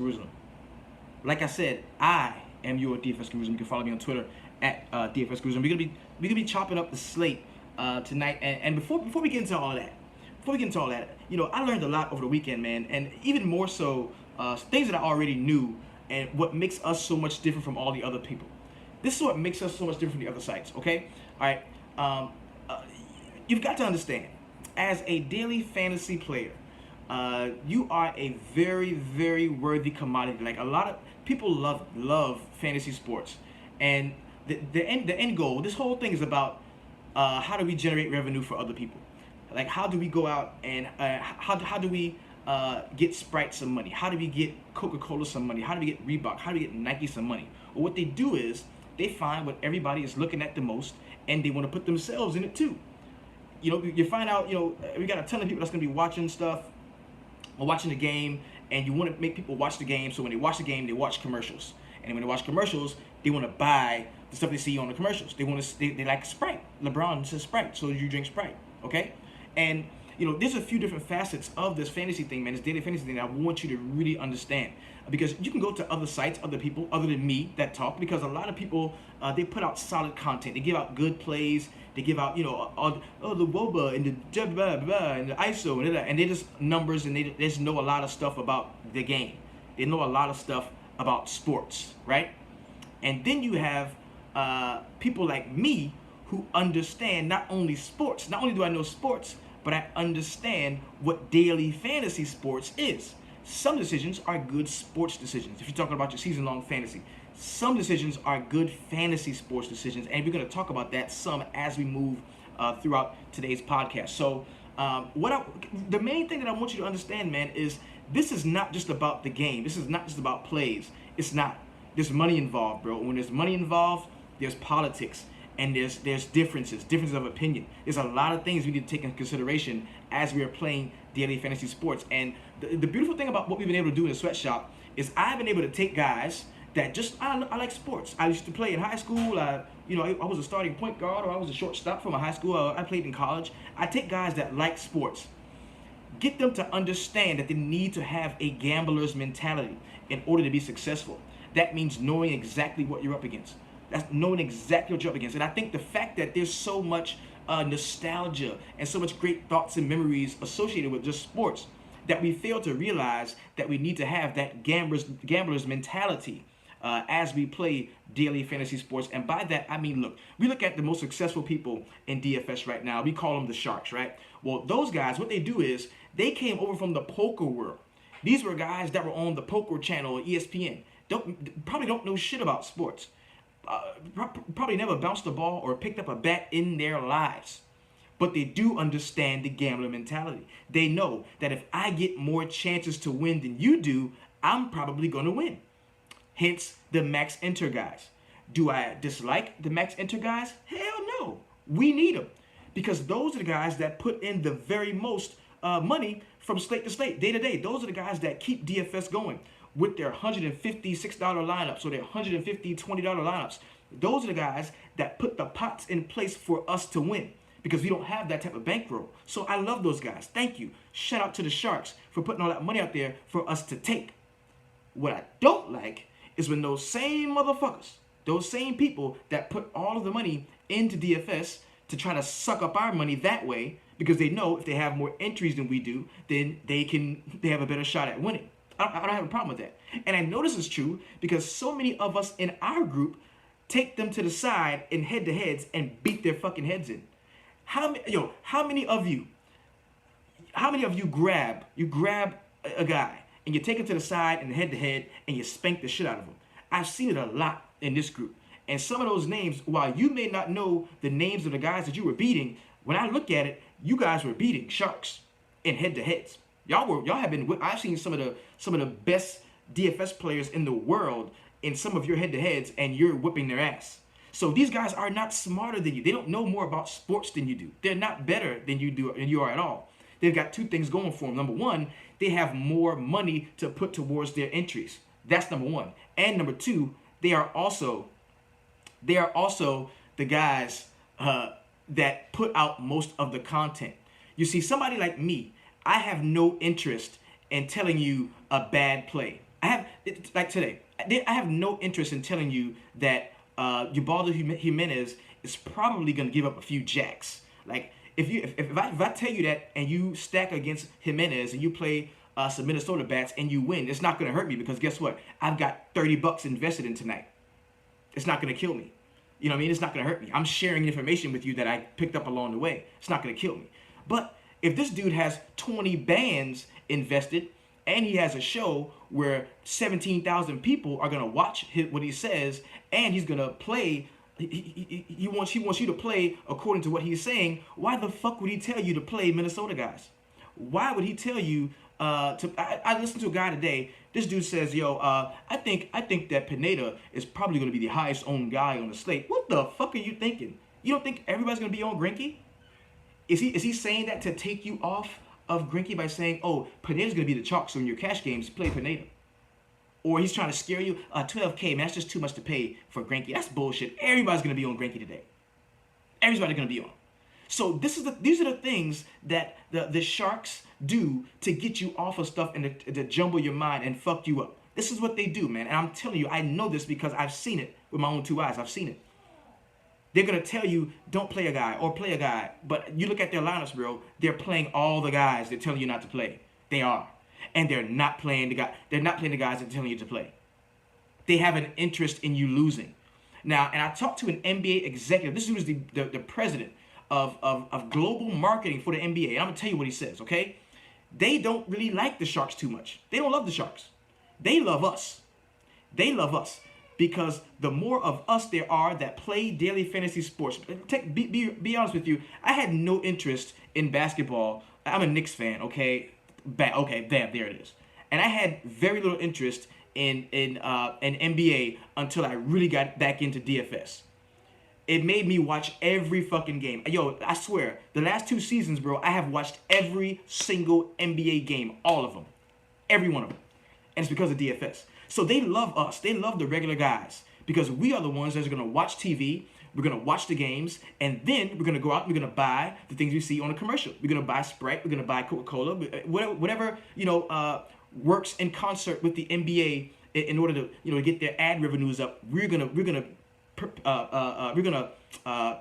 Jerusalem. Like I said, I am your DFS Jerusalem. You can follow me on Twitter at DFS Jerusalem. We're gonna be chopping up the slate tonight. And before we get into all that, I learned a lot over the weekend, man, and even more so things that I already knew, and what makes us so much different from all the other people. This is what makes us so much different from the other sites. Okay, all right. Um, uh, you've got to understand, as a daily fantasy player, you are a very, very worthy commodity. Like, a lot of people love fantasy sports, and the end goal. This whole thing is about how do we generate revenue for other people. Like, how do we go out and how do we get Sprite some money? How do we get Coca-Cola some money? How do we get Reebok? How do we get Nike some money? Well, what they do is they find what everybody is looking at the most, and they want to put themselves in it too. You find out, we got a ton of people that's going to be watching stuff or watching the game, and you want to make people watch the game. So when they watch the game, they watch commercials, and when they watch commercials, they want to buy the stuff they see on the commercials. They like Sprite. LeBron says Sprite, so you drink Sprite, okay? And there's a few different facets of this fantasy thing, man. This daily fantasy thing that I want you to really understand, because you can go to other sites, other people other than me that talk, because a lot of people they put out solid content. They give out good plays. They give out all the WOBA and the blah, blah, blah, and the ISO and they just numbers, and they just know a lot of stuff about the game. They know a lot of stuff about sports, right? And then you have people like me who understand not only sports. Not only do I know sports, but I understand what daily fantasy sports is. Some decisions are good sports decisions. If you're talking about your season-long fantasy, some decisions are good fantasy sports decisions, and we're going to talk about that some as we move throughout today's podcast. So, the main thing that I want you to understand, man, is this is not just about the game. This is not just about plays. It's not. There's money involved, bro. When there's money involved, there's politics, and there's differences of opinion. There's a lot of things we need to take into consideration as we are playing daily fantasy sports. And the beautiful thing about what we've been able to do in the sweatshop is I've been able to take guys that I like sports. I used to play in high school. I was a starting point guard, or I was a shortstop from a high school. I played in college. I take guys that like sports, get them to understand that they need to have a gambler's mentality in order to be successful. That means knowing exactly what you're up against. That's knowing exactly what you're up against. And I think the fact that there's so much nostalgia and so much great thoughts and memories associated with just sports, that we fail to realize that we need to have that gambler's mentality as we play daily fantasy sports. And by that, I mean, look, we look at the most successful people in DFS right now. We call them the Sharks, right? Well, those guys, what they do is they came over from the poker world. These were guys that were on the poker channel, ESPN. Probably don't know shit about sports. Probably never bounced a ball or picked up a bat in their lives. But they do understand the gambler mentality. They know that if I get more chances to win than you do, I'm probably going to win. Hence, the max enter guys. Do I dislike the max enter guys? Hell no. We need them, because those are the guys that put in the very most money from slate to slate, day to day. Those are the guys that keep DFS going with their $156 lineups or their $150, $20 lineups. Those are the guys that put the pots in place for us to win, because we don't have that type of bankroll. So I love those guys. Thank you. Shout out to the Sharks for putting all that money out there for us to take. What I don't like is when those same motherfuckers, those same people that put all of the money into DFS to try to suck up our money that way, because they know if they have more entries than we do, then they have a better shot at winning. I don't have a problem with that. And I know this is true because so many of us in our group take them to the side in head-to-heads and beat their fucking heads in. How many of you grab a guy and you take him to the side and head-to-head and you spank the shit out of him? I've seen it a lot in this group. And some of those names, while you may not know the names of the guys that you were beating, when I look at it, you guys were beating Sharks in head-to-heads. Y'all have been. I've seen some of the best DFS players in the world in some of your head-to-heads, and you're whipping their ass. So these guys are not smarter than you. They don't know more about sports than you do. They're not better than you are at all. They've got two things going for them. Number one, they have more money to put towards their entries. That's number one. And number two, they are also the guys that put out most of the content. You see, somebody like me, I have no interest in telling you a bad play. like today, I have no interest in telling you that Ubaldo Jimenez is probably going to give up a few jacks. Like if I tell you that and you stack against Jimenez and you play some Minnesota bats and you win, it's not going to hurt me because guess what? I've got $30 invested in tonight. It's not going to kill me. You know what I mean? It's not going to hurt me. I'm sharing information with you that I picked up along the way. It's not going to kill me. But if this dude has 20 bands invested and he has a show where 17,000 people are going to watch what he says and he's going to play, he wants you to play according to what he's saying, why the fuck would he tell you to play Minnesota guys? Why would he tell you I listened to a guy today. This dude says, "Yo, I think that Pineda is probably going to be the highest owned guy on the slate." What the fuck are you thinking? You don't think everybody's going to be on Greinke? Is he saying that to take you off of Greinke by saying, "Oh, Pineda's going to be the chalk, so in your cash games, play Pineda"? Or he's trying to scare you, $12K, man, that's just too much to pay for Greinke. That's bullshit. Everybody's going to be on Greinke today. Everybody's going to be on. So these are the things that the Sharks do to get you off of stuff and to jumble your mind and fuck you up. This is what they do, man. And I'm telling you, I know this because I've seen it with my own two eyes. I've seen it. They're going to tell you, don't play a guy or play a guy. But you look at their lineups, bro, they're playing all the guys they're telling you not to play. They are. And they're not playing the guy. They're not playing the guys they're telling you to play. They have an interest in you losing. Now, and I talked to an NBA executive. This was the president of global marketing for the NBA. And I'm going to tell you what he says, okay? They don't really like the Sharks too much. They don't love the Sharks. They love us. They love us because the more of us there are that play daily fantasy sports. Be honest with you, I had no interest in basketball. I'm a Knicks fan, okay? Okay, there it is. And I had very little interest in NBA until I really got back into DFS. It made me watch every fucking game. Yo, I swear, the last 2 seasons, bro, I have watched every single NBA game, all of them. Every one of them. And it's because of DFS. So they love us. They love the regular guys because we are the ones that are going to watch TV. We're going to watch the games, and then we're going to go out and we're going to buy the things we see on a commercial. We're going to buy Sprite. We're going to buy Coca-Cola. Whatever works in concert with the NBA in order to get their ad revenues up. We're gonna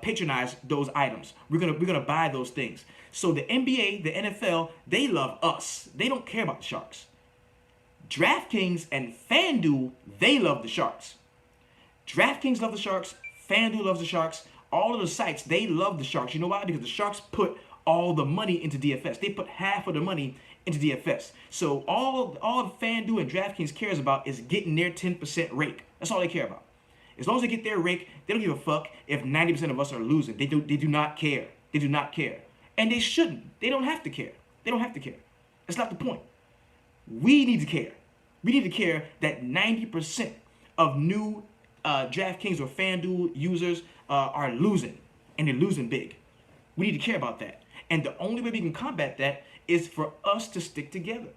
patronize those items. We're gonna buy those things. So the NBA, the NFL, they love us. They don't care about the Sharks. DraftKings and FanDuel, they love the Sharks. DraftKings love the Sharks. FanDuel loves the Sharks. All of the sites, they love the Sharks. You know why? Because the Sharks put all the money into DFS. They put half of the money into DFS. So all FanDuel and DraftKings cares about is getting their 10% rake. That's all they care about. As long as they get their rake, they don't give a fuck if 90% of us are losing. They do not care. They do not care. And they shouldn't. They don't have to care. They don't have to care. That's not the point. We need to care. We need to care that 90% of new DraftKings or FanDuel users are losing. And they're losing big. We need to care about that. And the only way we can combat that is for us to stick together.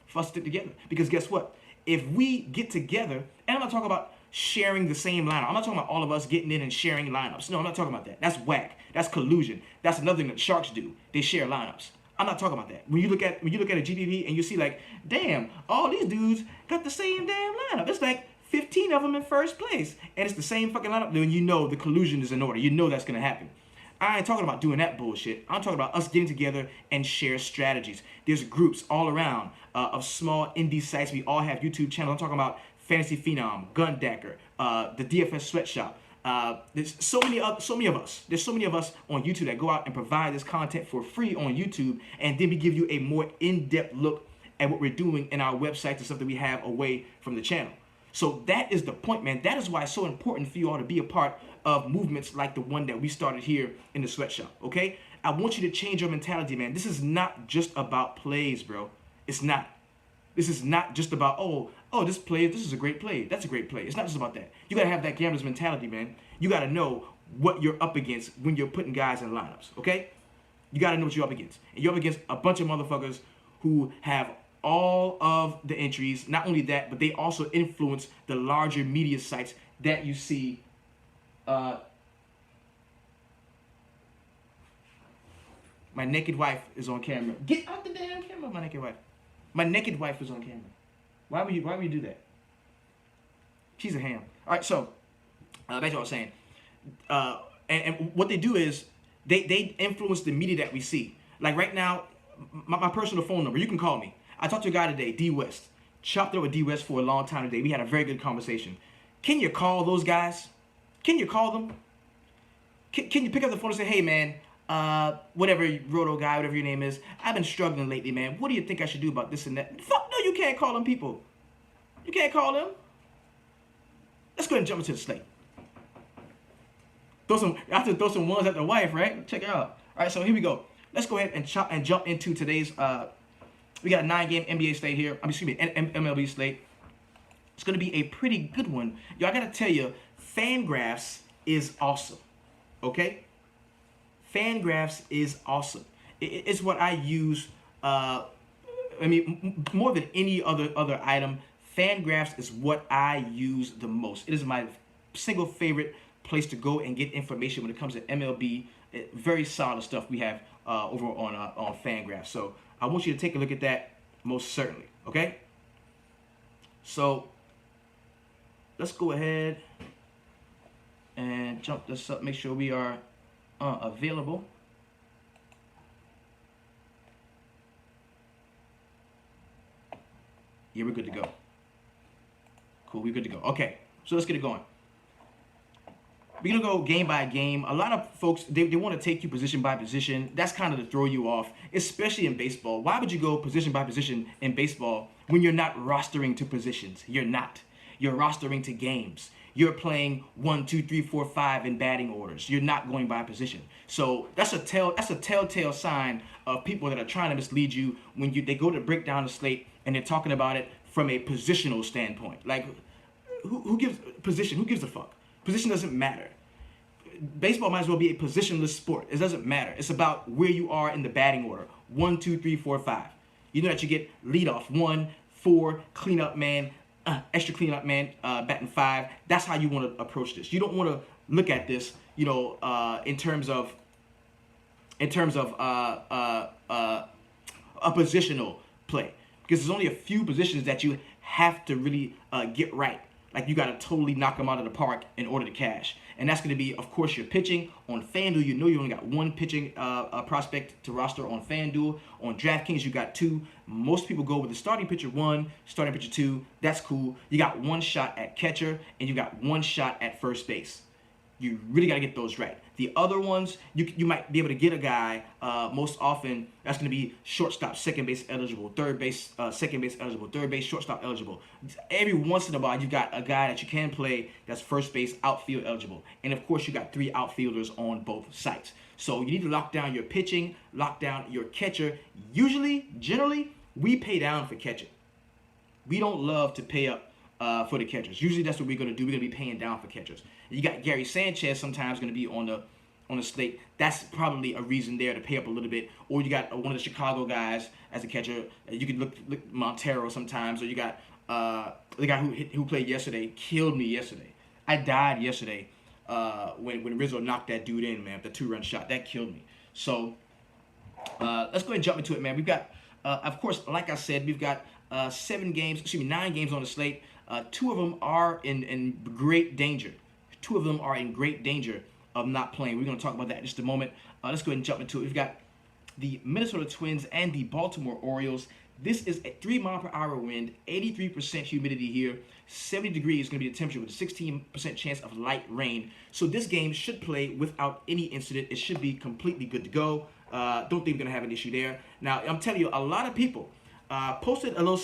For us to stick together. Because guess what? If we get together, and I'm not talking about sharing the same lineup. I'm not talking about all of us getting in and sharing lineups. No, I'm not talking about that. That's whack. That's collusion. That's another thing that Sharks do. They share lineups. I'm not talking about that. When you look at a GPP and you see like, damn, all these dudes got the same damn lineup. It's like 15 of them in first place, and it's the same fucking lineup. Then you know the collusion is in order. You know that's gonna happen. I ain't talking about doing that bullshit. I'm talking about us getting together and share strategies. There's groups all around of small indie sites. We all have YouTube channels. I'm talking about Fantasy Phenom, Gundacker, the DFS Sweatshop. There's so many of us. There's so many of us on YouTube that go out and provide this content for free on YouTube, and then we give you a more in-depth look at what we're doing in our website, the stuff that we have away from the channel. So that is the point, man. That is why it's so important for you all to be a part of movements like the one that we started here in the Sweatshop, okay? I want you to change your mentality, man. This is not just about plays, bro. It's not. This is not just about, oh, this is a great play. That's a great play. It's not just about that. You got to have that gambler's mentality, man. You got to know what you're up against when you're putting guys in lineups, okay? You got to know what you're up against. And you're up against a bunch of motherfuckers who have all of the entries. Not only that, but they also influence the larger media sites that you see. My naked wife is on camera. Get out the damn camera, my naked wife. My naked wife is on camera. Why would you do that? She's a ham. All right, so back to what I was saying. And what they do is they influence the media that we see. Like right now, my personal phone number, you can call me. I talked to a guy today, D West. Chopped it up with D West for a long time today. We had a very good conversation. Can you call those guys? Can you call them? Can you pick up the phone and say, hey man, whatever Roto guy, whatever your name is, I've been struggling lately, man. What do you think I should do about this and that? Fuck no, you can't call them people. You can't call them. Let's go ahead and jump into the slate. I have to throw some ones at the wife, right? Check it out. All right, so here we go. Let's go ahead and jump into today's. We got a 9-game NBA slate here. MLB slate. It's gonna be a pretty good one. Yo, I gotta tell you, FanGraphs is awesome. Okay. FanGraphs is awesome. It's what I use. I mean, more than any other item, FanGraphs is what I use the most. It is my single favorite place to go and get information when it comes to MLB. Very solid stuff we have over on FanGraphs. So I want you to take a look at that most certainly. Okay. So let's go ahead and jump this up. Make sure we are available. Yeah, we're good to go. Cool, we're good to go. Okay, so let's get it going. We're gonna go game by game. A lot of folks, they want to take you position by position. That's kind of to throw you off, especially in baseball. Why would you go position by position in baseball when you're not rostering to positions? You're not. You're rostering to games. You're playing 1, 2, 3, 4, 5 in batting orders. You're not going by position. So that's a telltale sign of people that are trying to mislead you when they go to break down the slate and they're talking about it from a positional standpoint. Like, who gives position? Who gives a fuck? Position doesn't matter. Baseball might as well be a positionless sport. It doesn't matter. It's about where you are in the batting order. 1, 2, 3, 4, 5. You know that you get leadoff 1, 4, cleanup man, extra cleanup man, batting 5. That's how you want to approach this. You don't want to look at this, you know, in terms of a positional play, because there's only a few positions that you have to really get right. Like, you got to totally knock them out of the park in order to cash. And that's going to be, of course, your pitching. On FanDuel, you know you only got one pitching prospect to roster on FanDuel. On DraftKings, you got 2. Most people go with the starting pitcher 1, starting pitcher 2. That's cool. You got 1 shot at catcher, and you got 1 shot at first base. You really got to get those right. The other ones, you might be able to get a guy most often that's going to be shortstop, second base eligible, third base, second base eligible, third base, shortstop eligible. Every once in a while, you've got a guy that you can play that's first base, outfield eligible. And of course, you got 3 outfielders on both sites. So you need to lock down your pitching, lock down your catcher. Usually, generally, we pay down for catching. We don't love to pay up for the catchers. Usually that's what we're going to do. We're going to be paying down for catchers. You got Gary Sanchez sometimes going to be on the slate. That's probably a reason there to pay up a little bit. Or you got one of the Chicago guys as a catcher. You can look Montero sometimes. Or you got the guy who played yesterday, killed me yesterday. I died yesterday when Rizzo knocked that dude in, man, the 2-run shot. That killed me. So let's go ahead and jump into it, man. We've got, of course, like I said, we've got 9 games on the slate. 2 of them are in great danger. 2 of them are in great danger of not playing. We're going to talk about that in just a moment. Let's go ahead and jump into it. We've got the Minnesota Twins and the Baltimore Orioles. This is a 3-mile-per-hour wind, 83% humidity here, 70 degrees is going to be the temperature with a 16% chance of light rain. So this game should play without any incident. It should be completely good to go. Don't think we're going to have an issue there. Now, I'm telling you, a lot of people posted some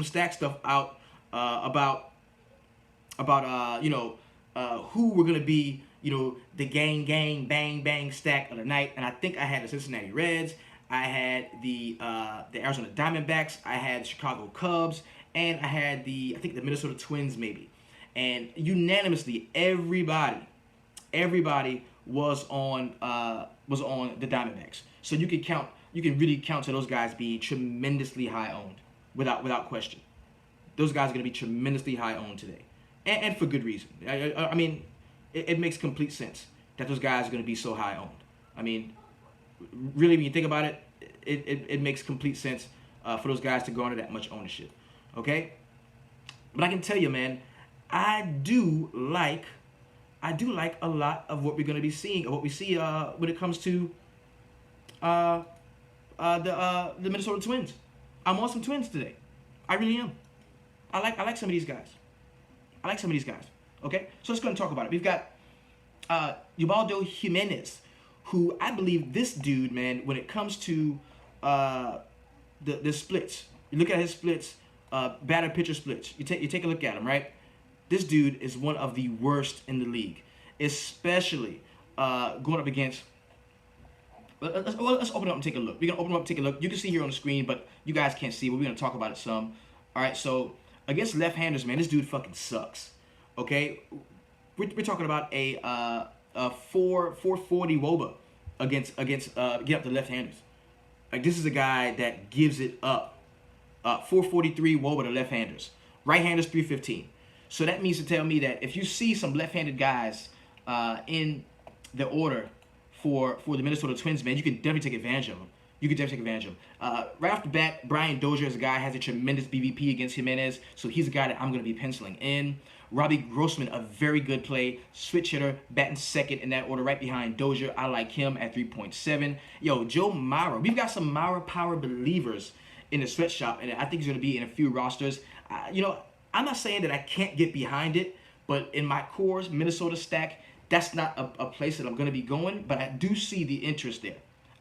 stack stuff out about who were going to be, the gang, bang, bang stack of the night. And I think I had the Cincinnati Reds. I had the Arizona Diamondbacks. I had the Chicago Cubs. And I had the Minnesota Twins maybe. And unanimously, everybody was on the Diamondbacks. So you can really count to those guys being tremendously high owned without question. Those guys are going to be tremendously high owned today. And for good reason. I mean, it makes complete sense that those guys are going to be so high owned. I mean, really, when you think about it, it makes complete sense for those guys to garner that much ownership. Okay? But I can tell you, man, I do like a lot of what we're going to be seeing, or what we see when it comes to uh, the Minnesota Twins. I'm on some Twins today. I really am. I like some of these guys. I like some of these guys. Okay, so let's go and talk about it. We've got Ubaldo Jimenez, who I believe this dude, man, when it comes to the splits, you look at his splits, batter pitcher splits. You take a look at him, right? This dude is one of the worst in the league, especially going up against. Let's open it up and take a look. We're gonna open it up and take a look. You can see here on the screen, but you guys can't see. But we're gonna talk about it some. All right, so against left-handers, man, this dude fucking sucks. Okay, we're talking about a 440 WOBA against get up the left-handers. Like, this is a guy that gives it up. 443 WOBA to left-handers. Right-handers 315. So that means to tell me that if you see some left-handed guys in the order for the Minnesota Twins, man, you can definitely take advantage of them. You can definitely take advantage of them. Right off the bat, Brian Dozier is a guy who has a tremendous BVP against Jimenez, so he's a guy that I'm going to be penciling in. Robbie Grossman, a very good play, switch hitter, batting second in that order right behind Dozier. I like him at 3.7. Yo, Joe Mauer. We've got some Mauer power believers in the sweatshop, and I think he's going to be in a few rosters. I'm not saying that I can't get behind it, but in my Coarse Minnesota stack, that's not a place that I'm going to be going, but I do see the interest there.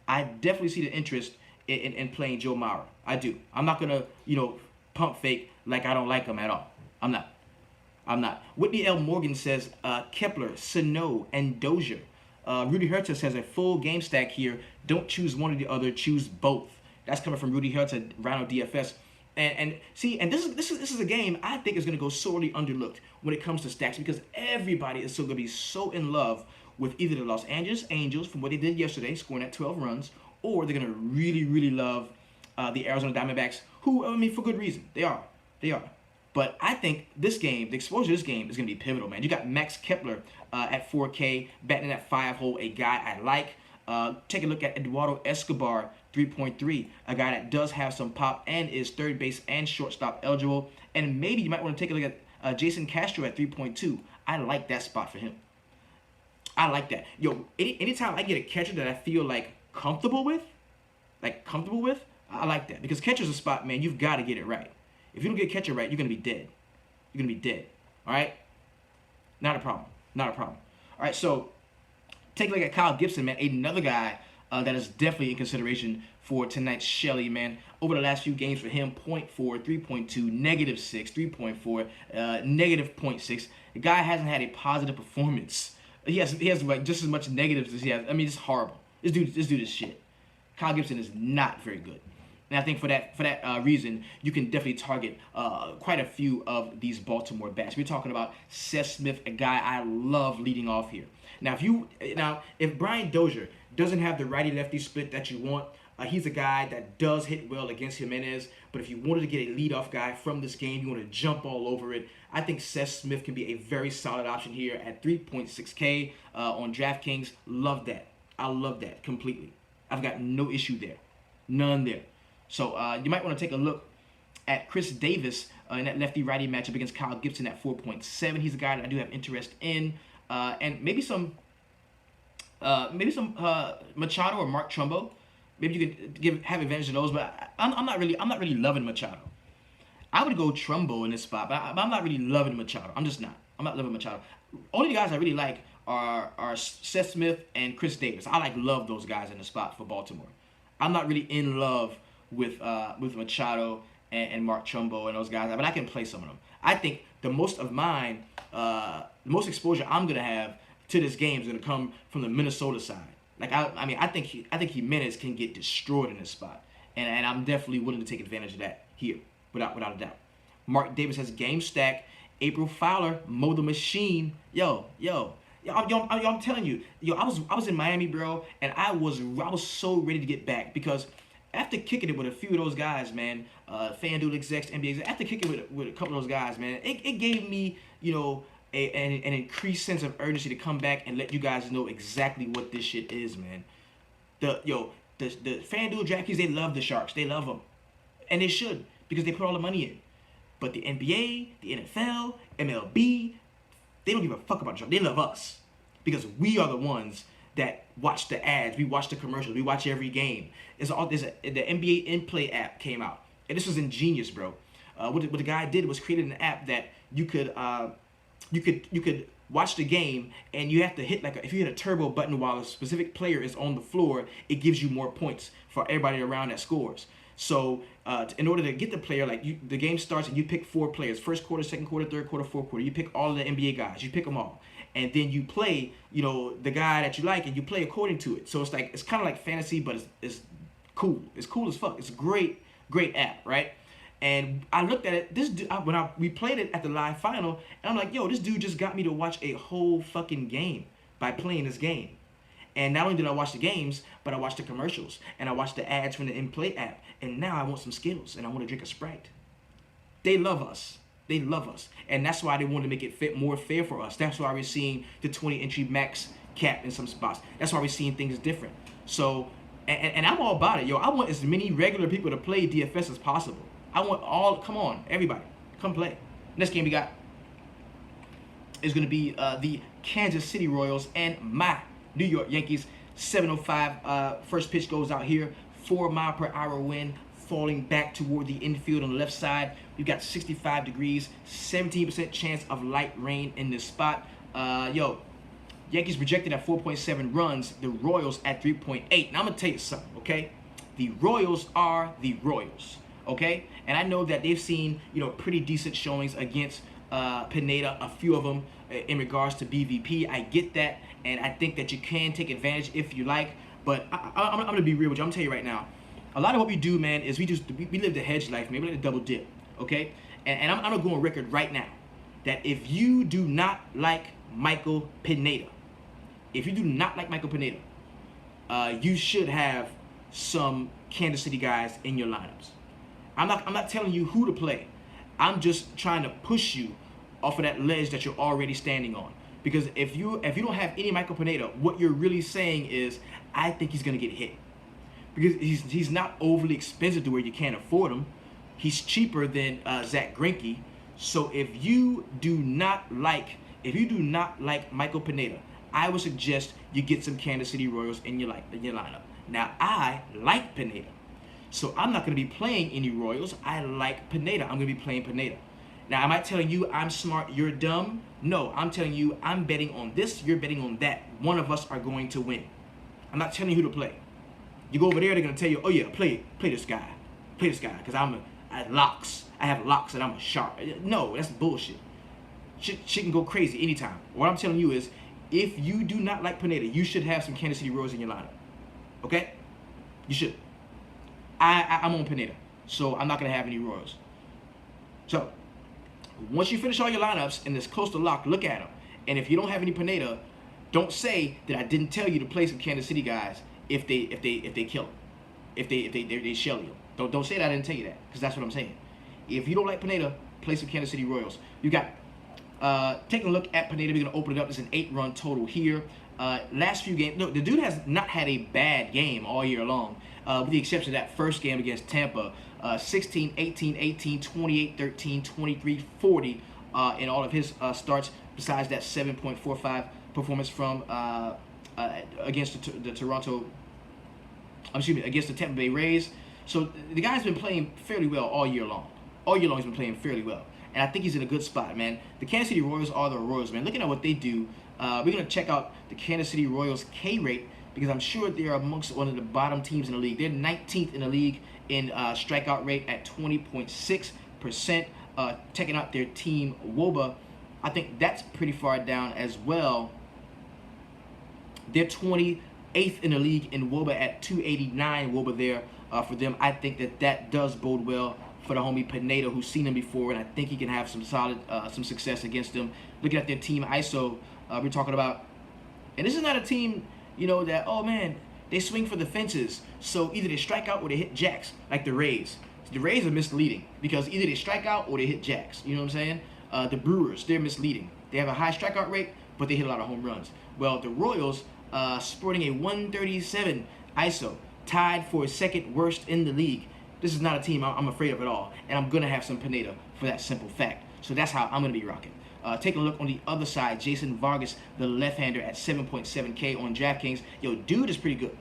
I definitely see the interest in playing Joe Mauer. I do. I'm not going to, pump fake like I don't like him at all. I'm not. Whitney L. Morgan says Kepler, Sano, and Dozier. Rudy Hertz says a full game stack here. Don't choose one or the other. Choose both. That's coming from Rudy Hertz at Rhino DFS. And this is a game I think is going to go sorely underlooked when it comes to stacks, because everybody is still going to be so in love with either the Los Angeles Angels from what they did yesterday, scoring at 12 runs, or they're going to really, really love the Arizona Diamondbacks, who, I mean, for good reason. They are. But I think this game, the exposure of this game is going to be pivotal, man. You got Max Kepler at 4K, batting in that 5-hole, a guy I like. Take a look at Eduardo Escobar, 3.3, a guy that does have some pop and is third base and shortstop eligible. And maybe you might want to take a look at Jason Castro at 3.2. I like that spot for him. I like that. Yo, anytime I get a catcher that I feel comfortable with, I like that. Because catcher's a spot, man, you've got to get it right. If you don't get catcher right, you're going to be dead. You're going to be dead. All right? Not a problem. All right, so take a look at Kyle Gibson, man, another guy that is definitely in consideration for tonight's Shelly, man. Over the last few games for him, 0.4, 3.2, -6, 3.4, -0.6. The guy hasn't had a positive performance. He has just as much negatives as he has. I mean, it's horrible. This dude is shit. Kyle Gibson is not very good. And I think for that reason, you can definitely target quite a few of these Baltimore bats. We're talking about Seth Smith, a guy I love leading off here. Now, if Brian Dozier doesn't have the righty-lefty split that you want, he's a guy that does hit well against Jimenez. But if you wanted to get a leadoff guy from this game, you want to jump all over it, I think Seth Smith can be a very solid option here at 3.6K on DraftKings. Love that. I love that completely. I've got no issue there. None there. So you might want to take a look at Chris Davis in that lefty-righty matchup against Kyle Gibson at 4.7. He's a guy that I do have interest in, and maybe some Machado or Mark Trumbo. Maybe you could have advantage of those, but I'm not really loving Machado. I would go Trumbo in this spot, but I'm not really loving Machado. I'm just not. I'm not loving Machado. Only guys I really like are Seth Smith and Chris Davis. I love those guys in the spot for Baltimore. I'm not really in love with Machado and Mark Trumbo and those guys, but I can play some of them. I think the most exposure I'm gonna have to this game is gonna come from the Minnesota side. I think Jimenez can get destroyed in this spot, and I'm definitely willing to take advantage of that here, without a doubt. Mark Davis has game stack. April Fowler, Mo the Machine. Yo, I'm telling you, I was in Miami, bro, and I was so ready to get back, because after kicking it with a few of those guys, man, FanDuel execs, NBA execs, after kicking it with a couple of those guys, man, it gave me, an increased sense of urgency to come back and let you guys know exactly what this shit is, man. The FanDuel DraftKings, they love the Sharks. They love them. And they should, because they put all the money in. But the NBA, the NFL, MLB, they don't give a fuck about junk. They love us because we are the ones that watch the ads, we watch the commercials, we watch every game. The NBA in-play app came out, and this was ingenious, bro. What the guy did was created an app that you could watch the game, and you have to hit if you hit a turbo button while a specific player is on the floor, it gives you more points for everybody around that scores. So in order to get the player, the game starts and you pick 4 players: first quarter, second quarter, third quarter, fourth quarter. You pick all of the NBA guys. You pick them all, and then you play, the guy that you like, and you play according to it. So it's kind of like fantasy, but it's cool. It's cool as fuck. It's a great app, right? And I looked at it. This dude, we played it at the live final, and I'm like, yo, this dude just got me to watch a whole fucking game by playing this game. And not only did I watch the games, but I watched the commercials, and I watched the ads from the in-play app. And now I want some skills, and I want to drink a Sprite. They love us. They love us. And that's why they wanted to make it more fair for us. That's why we're seeing the 20 entry max cap in some spots. That's why we're seeing things different. So, and I'm all about it. Yo, I want as many regular people to play DFS as possible. I want come on, everybody, come play. Next game we got is going to be the Kansas City Royals and my New York Yankees. 7:05 first pitch goes out here. 4-mile-per-hour wind falling back toward the infield on the left side. We've got 65 degrees, 17% chance of light rain in this spot. Yankees projected at 4.7 runs. The Royals at 3.8. Now I'm gonna tell you something, okay? The Royals are the Royals, okay? And I know that they've seen pretty decent showings against Pineda, a few of them in regards to BVP. I get that, and I think that you can take advantage if you like. But I'm gonna be real with you. I'm gonna tell you right now, a lot of what we do, man, is we live the hedge life, man. We live the double dip, okay? And I'm gonna go on record right now that if you do not like Michael Pineda, you should have some Kansas City guys in your lineups. I'm not telling you who to play. I'm just trying to push you off of that ledge that you're already standing on. Because if you don't have any Michael Pineda, what you're really saying is, I think he's gonna get hit. Because he's not overly expensive to where you can't afford him. He's cheaper than Zach Greinke. So if you do not like Michael Pineda, I would suggest you get some Kansas City Royals in your lineup. Now I like Pineda, so I'm not gonna be playing any Royals. I like Pineda. I'm gonna be playing Pineda. Now, am I telling you I'm smart, you're dumb? No, I'm telling you I'm betting on this, you're betting on that. One of us are going to win. I'm not telling you who to play. You go over there, they're going to tell you, oh yeah, play this guy. Play this guy, because I have locks and I'm a shark. No, that's bullshit. Shit can go crazy anytime. What I'm telling you is, if you do not like Pineda, you should have some Kansas City Royals in your lineup. Okay? You should. I'm on Pineda, so I'm not going to have any Royals. So, once you finish all your lineups and it's close to lock, look at them. And if you don't have any Pineda, don't say that I didn't tell you to play some Kansas City guys if they kill him, if they shell you. Don't say that I didn't tell you that, because that's what I'm saying. If you don't like Pineda, play some Kansas City Royals. You got taking a look at Pineda. We're gonna open it up. It's an 8-run total here. Last few games, no, the dude has not had a bad game all year long, with the exception of that first game against Tampa. 16, 18, 18, 28, 13, 23, 40 in all of his starts, besides that 7.45 performance from against against the Tampa Bay Rays. So the guy's been playing fairly well all year long. All year long he's been playing fairly well. And I think he's in a good spot, man. The Kansas City Royals are the Royals, man. Looking at what they do, we're going to check out the Kansas City Royals K-rate, because I'm sure they're amongst one of the bottom teams in the league. They're 19th in the league in strikeout rate at 20.6%. Checking out their team WOBA, I think that's pretty far down as well. They're 28th in the league in WOBA at 289 WOBA there for them. I think that does bode well for the homie Pineda, who's seen him before, and I think he can have some solid, some success against them. Looking at their team ISO, we're talking about, and this is not a team, that, oh man, they swing for the fences, so either they strike out or they hit jacks, like the Rays. The Rays are misleading, because either they strike out or they hit jacks, you know what I'm saying? The Brewers, they're misleading. They have a high strikeout rate, but they hit a lot of home runs. Well, the Royals, sporting a 137 ISO, tied for second worst in the league. This is not a team I'm afraid of at all, and I'm going to have some Pineda for that simple fact. So that's how I'm going to be rocking. Take a look on the other side. Jason Vargas, the left-hander, at 7.7K on DraftKings. Yo, dude is pretty good.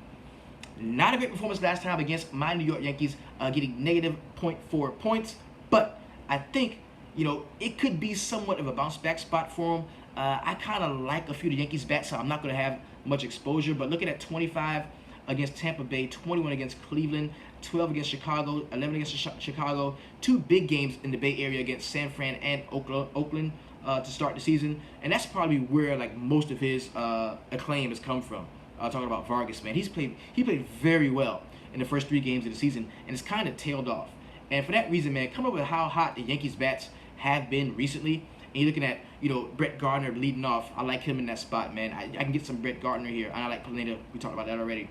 Not a great performance last time against my New York Yankees, getting negative 0.4 points. But I think, you know, it could be somewhat of a bounce-back spot for him. I kind of like a few of the Yankees bats, so I'm not going to have much exposure. But looking at 25 against Tampa Bay, 21 against Cleveland, 12 against Chicago, 11 against Chicago. 2 big games in the Bay Area against San Fran and Oakland to start the season. And that's probably where like most of his acclaim has come from. Talking about Vargas, man. He played very well in the first 3 games of the season, and it's kind of tailed off. And for that reason, man, come up with how hot the Yankees bats have been recently. And you're looking at, you know, Brett Gardner leading off. I like him in that spot, man. I can get some Brett Gardner here. And I like Pineda. We talked about that already.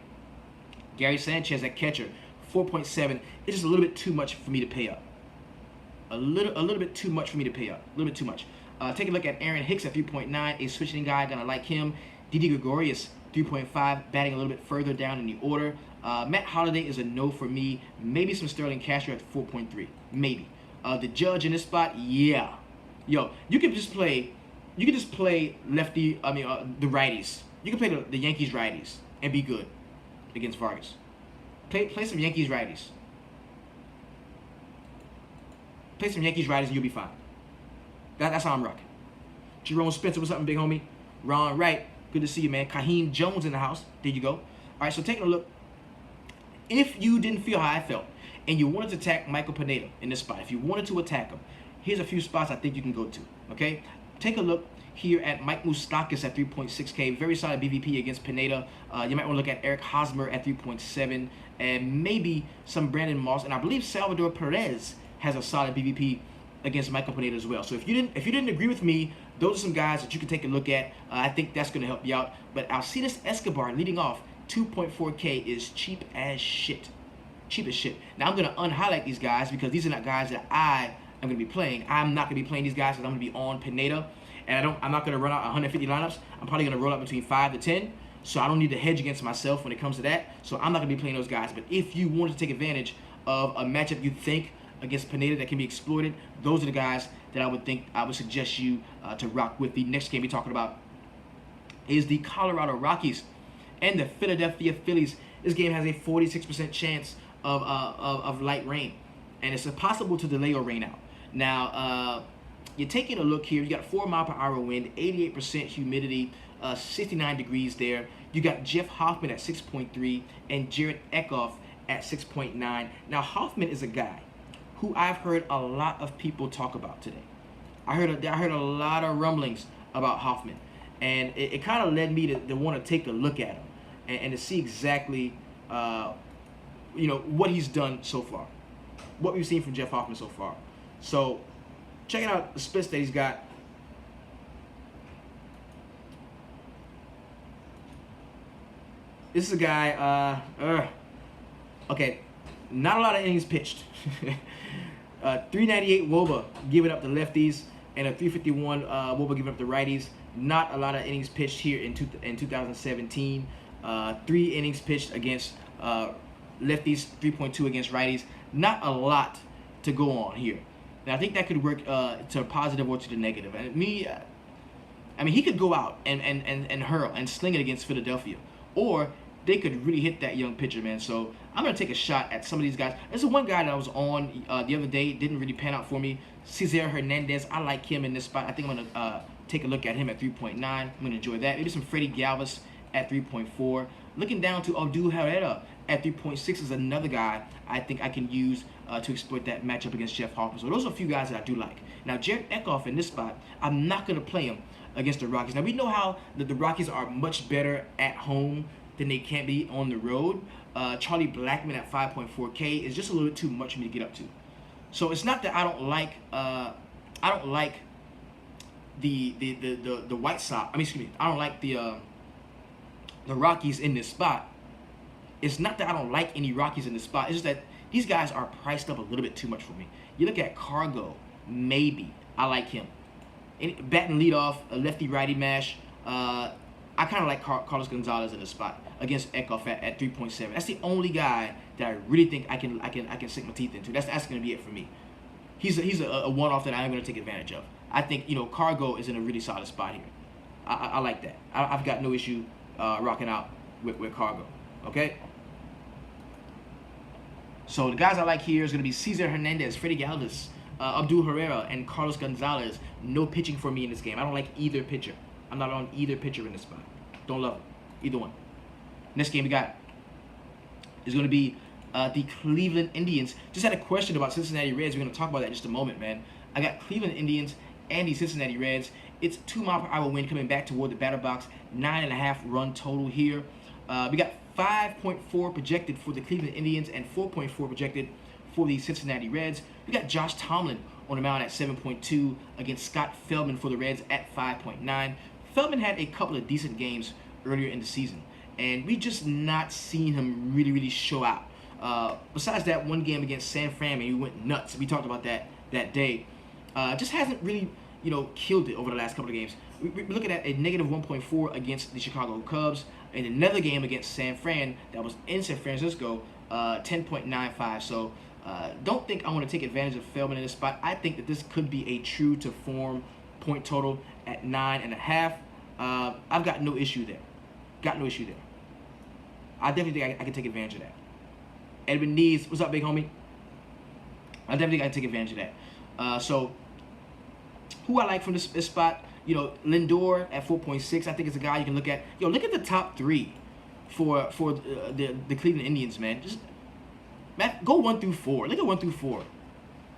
Gary Sanchez at catcher, 4.7. It's just a little bit too much for me to pay up. A little bit too much for me to pay up. A little bit too much. Take a look at Aaron Hicks at 3.9. A switching guy. Gonna like him. Didi Gregorius, 3.5. Batting a little bit further down in the order. Matt Holliday is a no for me. Maybe some Sterling Castro at 4.3. Maybe. The Judge in this spot, yeah. Yo, you could just play lefty. I mean, the righties. You can play the Yankees righties and be good against Vargas. Play some Yankees righties. Play some Yankees righties and you'll be fine. That's how I'm rocking. Jerome Spencer, what's up, big homie? Ron Wright, good to see you, man. Kaheem Jones in the house. There you go. All right, so taking a look. If you didn't feel how I felt and you wanted to attack Michael Pineda in this spot, if you wanted to attack him, here's a few spots I think you can go to, okay? Take a look here at Mike Moustakas at 3.6K. Very solid BVP against Pineda. You might want to look at Eric Hosmer at 3.7 and maybe some Brandon Moss. And I believe Salvador Perez has a solid BVP against Michael Pineda as well. So if you didn't agree with me, those are some guys that you can take a look at. I think that's going to help you out. But Alcides Escobar leading off 2.4K is cheap as shit. Cheap as shit. Now I'm going to unhighlight these guys because these are not guys that I'm going to be playing. I'm not going to be playing these guys because I'm going to be on Pineda. And I'm not going to run out 150 lineups. I'm probably going to roll out between 5 to 10. So I don't need to hedge against myself when it comes to that. So I'm not going to be playing those guys. But if you wanted to take advantage of a matchup you think against Pineda that can be exploited, those are the guys that I would suggest you to rock with. The next game we're talking about is the Colorado Rockies and the Philadelphia Phillies. This game has a 46% chance of light rain. And it's possible to delay or rain out. Now, you're taking a look here. You got 4 mile per hour wind, 88% humidity, 69 degrees there. You got Jeff Hoffman at 6.3 and Jared Eckhoff at 6.9. Now, Hoffman is a guy who I've heard a lot of people talk about today. I heard a lot of rumblings about Hoffman. And it kind of led me to want to take a look at him and to see exactly what he's done so far. What we've seen from Jeff Hoffman so far. So, checking out the splits that he's got. This is a guy, okay, not a lot of innings pitched. 398 WOBA giving up the lefties, and a 351 WOBA giving up the righties. Not a lot of innings pitched here in 2017. 3 innings pitched against lefties, 3.2 against righties. Not a lot to go on here. And I think that could work to a positive or to the negative. And I mean, he could go out and hurl and sling it against Philadelphia. Or they could really hit that young pitcher, man. So I'm going to take a shot at some of these guys. There's one guy that I was on the other day. Didn't really pan out for me. Cesar Hernandez. I like him in this spot. I think I'm going to take a look at him at 3.9. I'm going to enjoy that. Maybe some Freddie Galvis at 3.4. Looking down to Abdul Herrera at 3.6 is another guy I think I can use to exploit that matchup against Jeff Hoffman. So those are a few guys that I do like. Now, Jared Eckhoff in this spot, I'm not going to play him against the Rockies. Now, we know how the Rockies are much better at home than they can be on the road. Charlie Blackmon at 5.4K is just a little bit too much for me to get up to. So it's not that I don't like the White Sox. I don't like the Rockies in this spot. It's not that I don't like any Rockies in this spot. It's just that these guys are priced up a little bit too much for me. You look at Cargo, maybe I like him. Batting leadoff, a lefty-righty mash. I kind of like Carlos Gonzalez in the spot against Eckhoff at 3.7. That's the only guy that I really think I can sink my teeth into. That's going to be it for me. he's a one-off that I'm going to take advantage of. I think, you know, Cargo is in a really solid spot here. I like that. I've got no issue rocking out with Cargo. Okay. So the guys I like here is going to be Cesar Hernandez, Freddie Galvis, Abdul Herrera, and Carlos Gonzalez. No pitching for me in this game. I don't like either pitcher. I'm not on either pitcher in this spot. Don't love it. Either one. Next game we got is going to be the Cleveland Indians. Just had a question about Cincinnati Reds. We're going to talk about that in just a moment, man. I got Cleveland Indians and the Cincinnati Reds. It's 2 mile per hour wind coming back toward the batter box. 9.5 run total here. We got 5.4 projected for the Cleveland Indians and 4.4 projected for the Cincinnati Reds. We got Josh Tomlin on the mound at 7.2 against Scott Feldman for the Reds at 5.9. Feldman had a couple of decent games earlier in the season, and we just not seen him really show out. Besides that one game against San Fran, and he went nuts. We talked about that day. Just hasn't really, you know, killed it over the last couple of games. We're looking at a negative 1.4 against the Chicago Cubs, and another game against San Fran that was in San Francisco, 10.95. So don't think I want to take advantage of Feldman in this spot. I think that this could be a true to form point total at 9.5. I've got no issue there. Got no issue there. I definitely think I can take advantage of that. Edwin Nees, what's up, big homie? I definitely got to take advantage of that. So who I like from this spot, you know, Lindor at 4.6. I think it's a guy you can look at. Yo, look at the top 3 for the Cleveland Indians, man. Just go 1 through 4. Look at 1 through 4.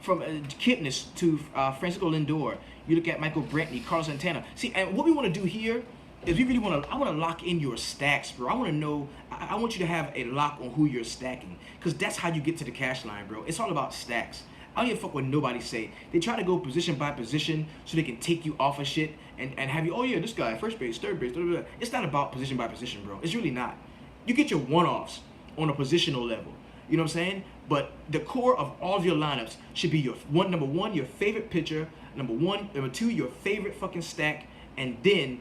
From Kipnis to Francisco Lindor. You look at Michael Brantley, Carlos Santana. See, and what we want to do here is we really want to. I want to lock in your stacks, bro. I want to know. I want you to have a lock on who you're stacking, because that's how you get to the cash line, bro. It's all about stacks. I don't give a fuck what nobody say. They try to go position by position so they can take you off of shit and have you, oh yeah, this guy, first base, third base, blah, blah, blah. It's not about position by position, bro. It's really not. You get your one-offs on a positional level. You know what I'm saying? But the core of all of your lineups should be your number one, your favorite pitcher, number 2, your favorite fucking stack, and then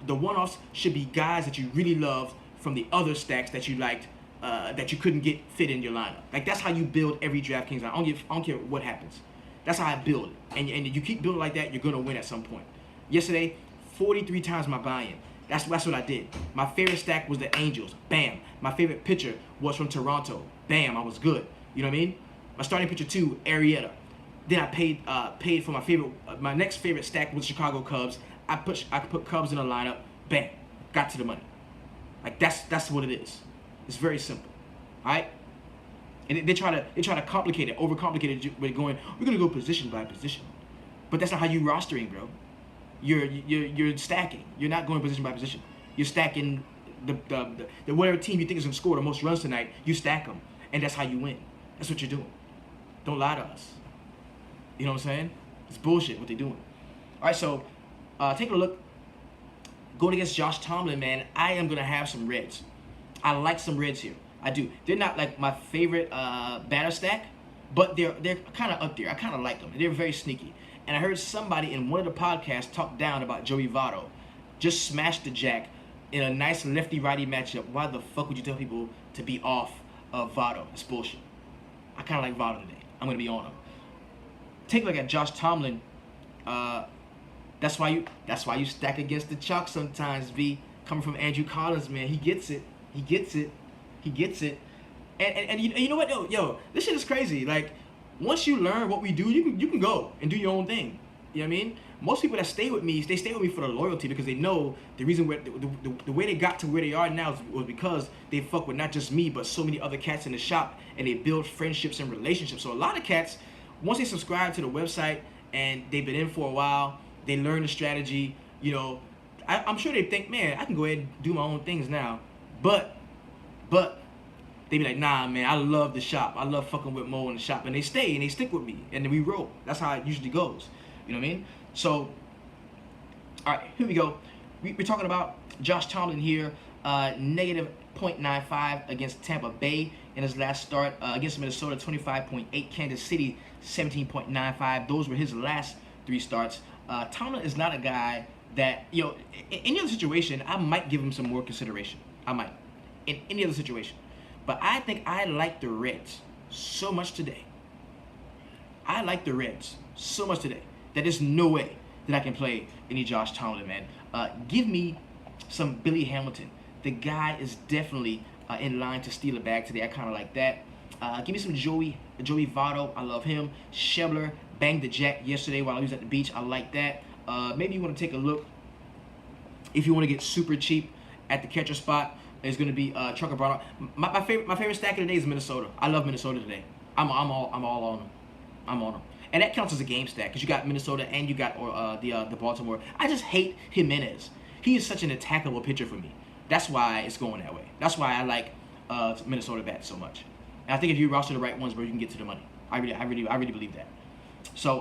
the one-offs should be guys that you really love from the other stacks that you liked, that you couldn't get fit in your lineup. Like, that's how you build every DraftKings line. I don't care what happens. That's how I build it. And you keep building like that, you're gonna win at some point. Yesterday, 43 times my buy-in. That's what I did. My favorite stack was the Angels. Bam. My favorite pitcher was from Toronto. Bam. I was good. You know what I mean? My starting pitcher 2, Arrieta. Then I paid for my favorite. My next favorite stack was Chicago Cubs. I put Cubs in a lineup. Bam. Got to the money. Like, that's what it is. It's very simple. All right. And they try to complicate it, overcomplicate it with going, we're gonna go position by position. But that's not how you rostering, bro. You're stacking. You're not going position by position. You're stacking the whatever team you think is gonna score the most runs tonight. You stack them, and that's how you win. That's what you're doing. Don't lie to us. You know what I'm saying? It's bullshit what they're doing. All right, so take a look. Going against Josh Tomlin, man, I am gonna have some Reds. I like some Reds here. I do. They're not like my favorite batter stack, but they're kind of up there. I kind of like them. They're very sneaky. And I heard somebody in one of the podcasts talk down about Joey Votto. Just smashed the jack in a nice lefty-righty matchup. Why the fuck would you tell people to be off of Votto? It's bullshit. I kind of like Votto today. I'm going to be on him. Take a look at Josh Tomlin. That's why you stack against the chalk sometimes, V. Coming from Andrew Collins, man. He gets it. He gets it. He gets it. And you know what? Yo, this shit is crazy. Like, once you learn what we do, you can go and do your own thing. You know what I mean? Most people that stay with me, they stay with me for the loyalty, because they know the reason the way they got to where they are now was because they fuck with not just me, but so many other cats in the shop, and they build friendships and relationships. So a lot of cats, once they subscribe to the website and they've been in for a while, they learn the strategy. You know, I'm sure they think, man, I can go ahead and do my own things now. But they be like, nah, man, I love the shop. I love fucking with Mo in the shop. And they stay and they stick with me. And then we roll. That's how it usually goes. You know what I mean? So, all right, here we go. We're talking about Josh Tomlin here. Negative 0.95 against Tampa Bay in his last start. Against Minnesota, 25.8. Kansas City, 17.95. Those were his last 3 starts. Tomlin is not a guy that, you know, in any other situation, I might give him some more consideration. I might. In any other situation. But I think I like the Reds so much today I like the Reds so much today that there's no way that I can play any Josh Tomlin, man. Give me some Billy Hamilton. The guy is definitely in line to steal a bag today. I kind of like that. Give me some Joey Votto. I love him. Schebler banged the jack yesterday while I was at the beach. I like that. Maybe you want to take a look. If you want to get super cheap at the catcher spot, there's going to be Trucker Brown. My favorite stack of the day is Minnesota. I love Minnesota today. I'm all on them. I'm on them. And that counts as a game stack because you got Minnesota and you got the Baltimore. I just hate Jimenez. He is such an attackable pitcher for me. That's why it's going that way. That's why I like Minnesota bats so much. And I think if you roster the right ones, bro, you can get to the money. I really believe that. So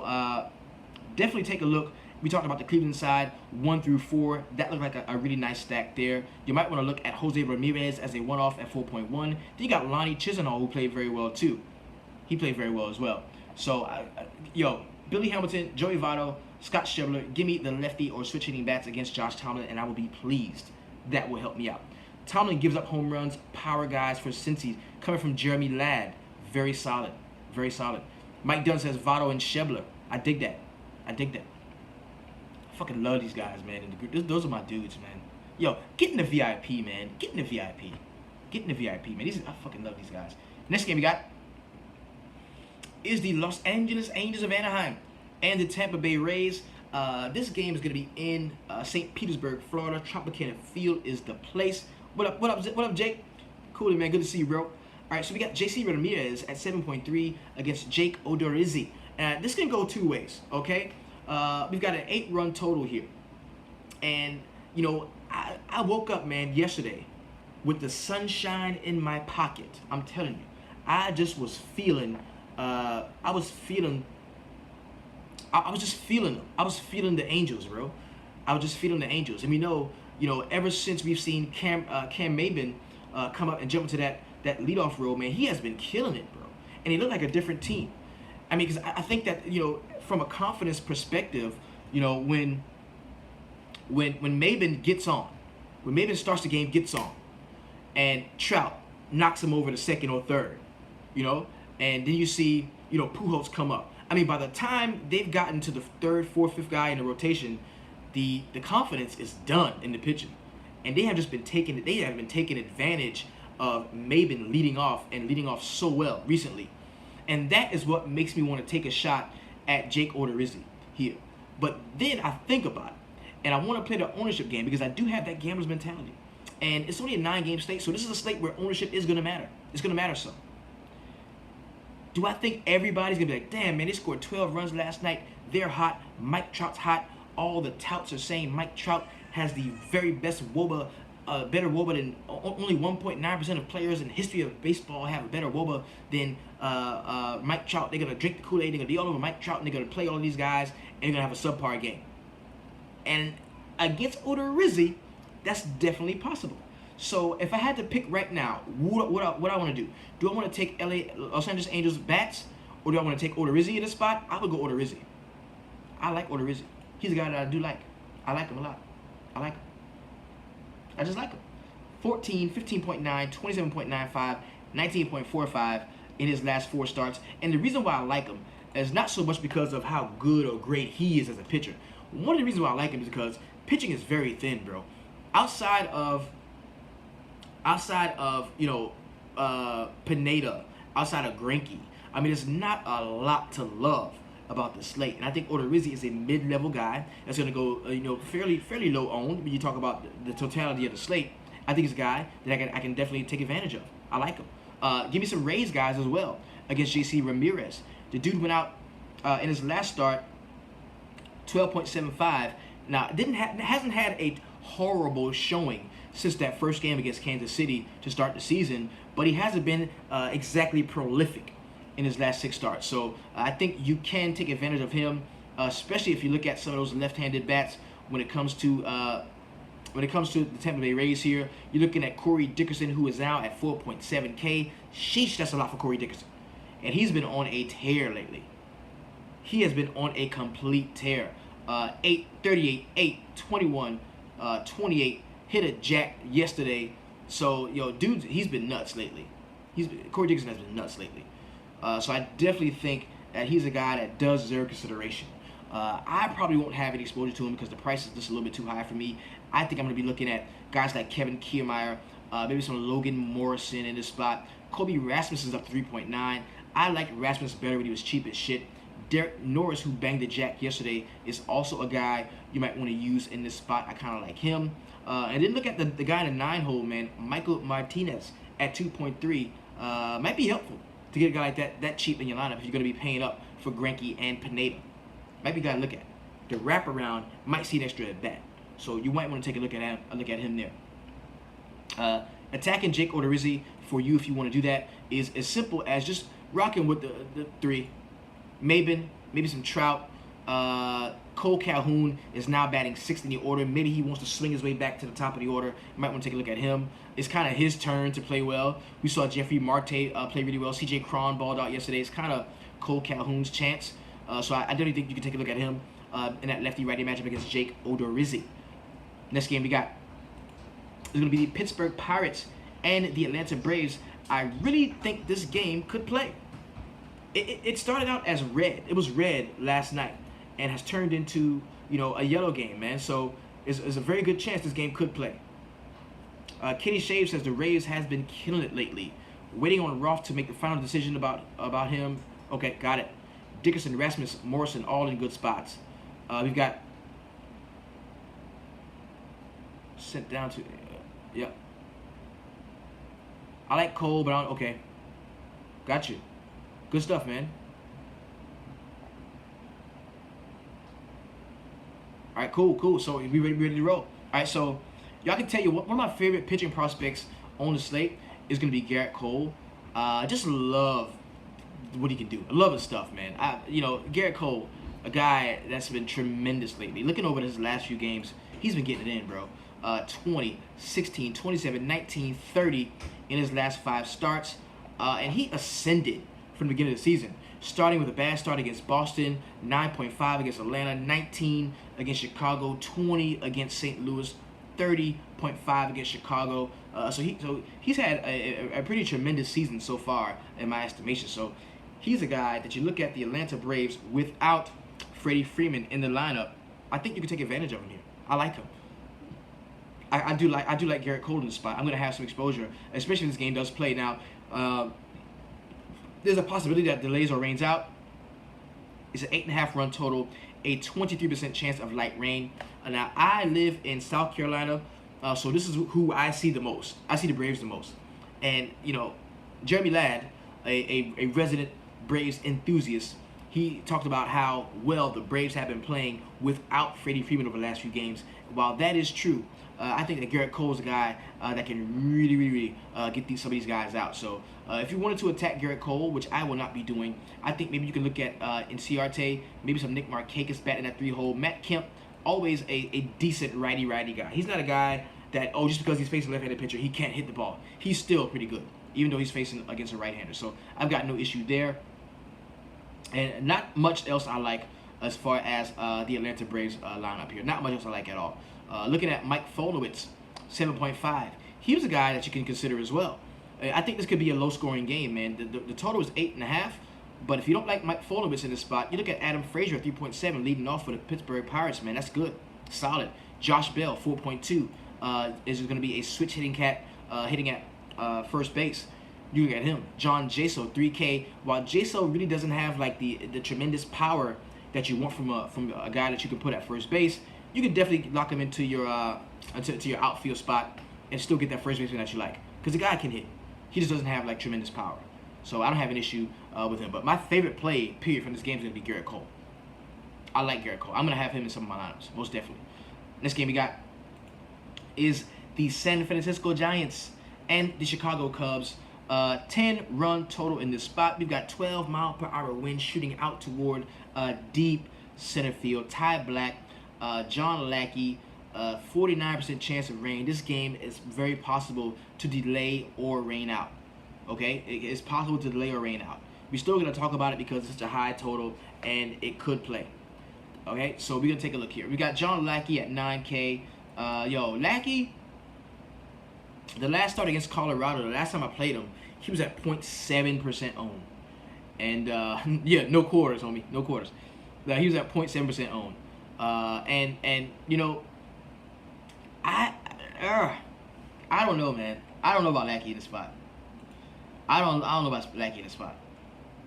definitely take a look. We talked about the Cleveland side, 1 through 4. That looked like a really nice stack there. You might want to look at Jose Ramirez as a one-off at 4.1. Then you got Lonnie Chisenhall, who played very well too. He played very well as well. So, Billy Hamilton, Joey Votto, Scott Schebler, give me the lefty or switch-hitting bats against Josh Tomlin, and I will be pleased. That will help me out. Tomlin gives up home runs, power guys for Cincy, coming from Jeremy Ladd. Very solid. Very solid. Mike Dunn says Votto and Schebler. I dig that. I fucking love these guys, man. Those are my dudes, man. Yo, get in the VIP, man. Get in the VIP. Get in the VIP, man. I fucking love these guys. Next game we got is the Los Angeles Angels of Anaheim and the Tampa Bay Rays. This game is going to be in St. Petersburg, Florida. Tropicana Field is the place. What up, Jake? Cool, man. Good to see you, bro. All right, so we got JC Ramirez at 7.3 against Jake Odorizzi. This can go two ways, okay? We've got an 8-run total here. And, I woke up, man, yesterday with the sunshine in my pocket. I'm telling you. I just was feeling, I was feeling the Angels, bro. I was just feeling the Angels. And we know, ever since we've seen Cam Maben come up and jump into that leadoff role, man, he has been killing it, bro. And he looked like a different team. I mean, because I think that, from a confidence perspective, when Maben gets on, when Maben starts the game, gets on, and Trout knocks him over to second or third, and then you see, Pujols come up. I mean, by the time they've gotten to the third, fourth, fifth guy in the rotation, the confidence is done in the pitching, and they have been taking advantage of Maben leading off so well recently, and that is what makes me want to take a shot at Jake Odorizzi here. But then I think about it, and I want to play the ownership game because I do have that gambler's mentality, and it's only a 9-game slate, so this is a slate where ownership is going to matter. It's going to matter some. Do I think everybody's going to be like, damn, man, they scored 12 runs last night. They're hot. Mike Trout's hot. All the touts are saying Mike Trout has the very best WOBA, better WOBA than only 1.9% of players in the history of baseball have a better WOBA than Mike Trout. They're going to drink the Kool-Aid. They're going to be all over Mike Trout, and they're going to play all of these guys, and they're going to have a subpar game. And against Odorizzi, that's definitely possible. So if I had to pick right now, what I want to do? Do I want to take Los Angeles Angels bats, or do I want to take Odorizzi in this spot? I would go Odorizzi. I like Odorizzi. He's a guy that I do like. I like him a lot. I like him. I just like him. 14, 15.9, 27.95, 19.45 in his last 4 starts. And the reason why I like him is not so much because of how good or great he is as a pitcher. One of the reasons why I like him is because pitching is very thin, bro. Outside of Pineda, outside of Greinke, I mean, there's not a lot to love about the slate. And I think Odorizzi is a mid-level guy that's going to go, fairly low owned. When you talk about the totality of the slate, I think he's a guy that I can definitely take advantage of. I like him. Give me some Rays guys as well against JC Ramirez. The dude went out in his last start, 12.75. Now, hasn't had a horrible showing since that first game against Kansas City to start the season, but he hasn't been exactly prolific in his last 6 starts. So I think you can take advantage of him, especially if you look at some of those left-handed bats when it comes to the Tampa Bay Rays here. You're looking at Corey Dickerson, who is now at 4.7K. Sheesh, that's a lot for Corey Dickerson. And he's been on a tear lately. He has been on a complete tear. 8, 38, 8, 21, 28. Hit a jack yesterday. So, dude, he's been nuts lately. Corey Dickerson has been nuts lately. So I definitely think that he's a guy that does deserve consideration. I probably won't have any exposure to him because the price is just a little bit too high for me. I think I'm going to be looking at guys like Kevin Kiermaier, maybe some Logan Morrison in this spot. Kobe Rasmussen's up to 3.9. I like Rasmussen better when he was cheap as shit. Derek Norris, who banged the jack yesterday, is also a guy you might want to use in this spot. I kind of like him. And then look at the guy in the 9-hole, man, Michael Martinez at 2.3. Might be helpful to get a guy like that cheap in your lineup if you're going to be paying up for Greinke and Pineda. Might be a guy to look at. The wraparound might see an extra at bat. So you might want to take a look at him there. Attacking Jake Odorizzi for you if you want to do that is as simple as just rocking with the 3. Maben, maybe some Trout. Cole Calhoun is now batting 6th in the order. Maybe he wants to swing his way back to the top of the order. You might want to take a look at him. It's kind of his turn to play well. We saw Jeffrey Marte play really well. CJ Cron balled out yesterday. It's kind of Cole Calhoun's chance. So I definitely think you can take a look at him in that lefty-righty matchup against Jake Odorizzi. Next game we got is going to be the Pittsburgh Pirates and the Atlanta Braves. I really think this game could play. It started out as red. It was red last night and has turned into, a yellow game, man. So it's a very good chance this game could play. Kenny Shave says the Rays has been killing it lately. Waiting on Roth to make the final decision about him. Okay, got it. Dickerson, Rasmus, Morrison, all in good spots. We've got sent down to, yeah. I like Cole, but okay. Got you. Good stuff, man. All right, cool. So we ready to roll. All right, so y'all can tell you one of my favorite pitching prospects on the slate is going to be Garrett Cole. I just love what he can do. I love his stuff, man. Garrett Cole, a guy that's been tremendous lately. Looking over his last few games, he's been getting it in, bro. 20, 16, 27, 19, 30 in his last 5 starts. And he ascended from the beginning of the season, starting with a bad start against Boston, 9.5 against Atlanta, 19 against Chicago, 20 against St. Louis, 30.5 against Chicago. So he's had a pretty tremendous season so far in my estimation. So he's a guy that you look at the Atlanta Braves without Freddie Freeman in the lineup. I think you can take advantage of him here. I like him. I do like Garrett Cole in the spot. I'm going to have some exposure, especially if this game does play. Now, there's a possibility that delays or rains out. It's an 8.5 run total, a 23% chance of light rain. Now, I live in South Carolina, so this is who I see the most. I see the Braves the most. And, Jeremy Ladd, a resident Braves enthusiast, he talked about how well the Braves have been playing without Freddie Freeman over the last few games. While that is true, I think that Garrett Cole is a guy that can really get some of these guys out. So if you wanted to attack Garrett Cole, which I will not be doing, I think maybe you can look at Inciarte, maybe some Nick Markakis batting that 3-hole. Matt Kemp, always a decent righty guy. He's not a guy that, just because he's facing a left-handed pitcher, he can't hit the ball. He's still pretty good, even though he's facing against a right-hander. So I've got no issue there. And not much else I like as far as the Atlanta Braves lineup here. Not much else I like at all. Looking at Mike Folowitz, 7.5. He was a guy that you can consider as well. I think this could be a low-scoring game, man. The total is 8.5. But if you don't like Mike Folowitz in this spot, you look at Adam Frazier at 3.7, leading off for the Pittsburgh Pirates, man. That's good. Solid. Josh Bell, 4.2. Is going to be a switch hitting cat hitting at first base. You look at him. John Jaso, 3K. While Jaso really doesn't have like the tremendous power that you want from a guy that you can put at first base, you can definitely lock him into your outfield spot and still get that first baseman that you like. Because the guy can hit. He just doesn't have like tremendous power. So I don't have an issue with him. But my favorite play, period, from this game is going to be Garrett Cole. I like Garrett Cole. I'm going to have him in some of my lineups, most definitely. Next game we got is the San Francisco Giants and the Chicago Cubs. 10-run total in this spot. We've got 12-mile-per-hour wind shooting out toward deep center field. Ty Black, John Lackey, 49% chance of rain. This game is very possible to delay or rain out. Okay? It's possible to delay or rain out. We're still going to talk about it because it's a high total and it could play. Okay? So we're going to take a look here. We got John Lackey at 9K. Lackey, the last start against Colorado, the last time I played him, he was at 0.7% owned. And yeah, no quarters, homie, no quarters. He was at 0.7% owned. And you know, I I don't know, man. I don't know about Lackey in the spot. I don't know about Lackey in the spot.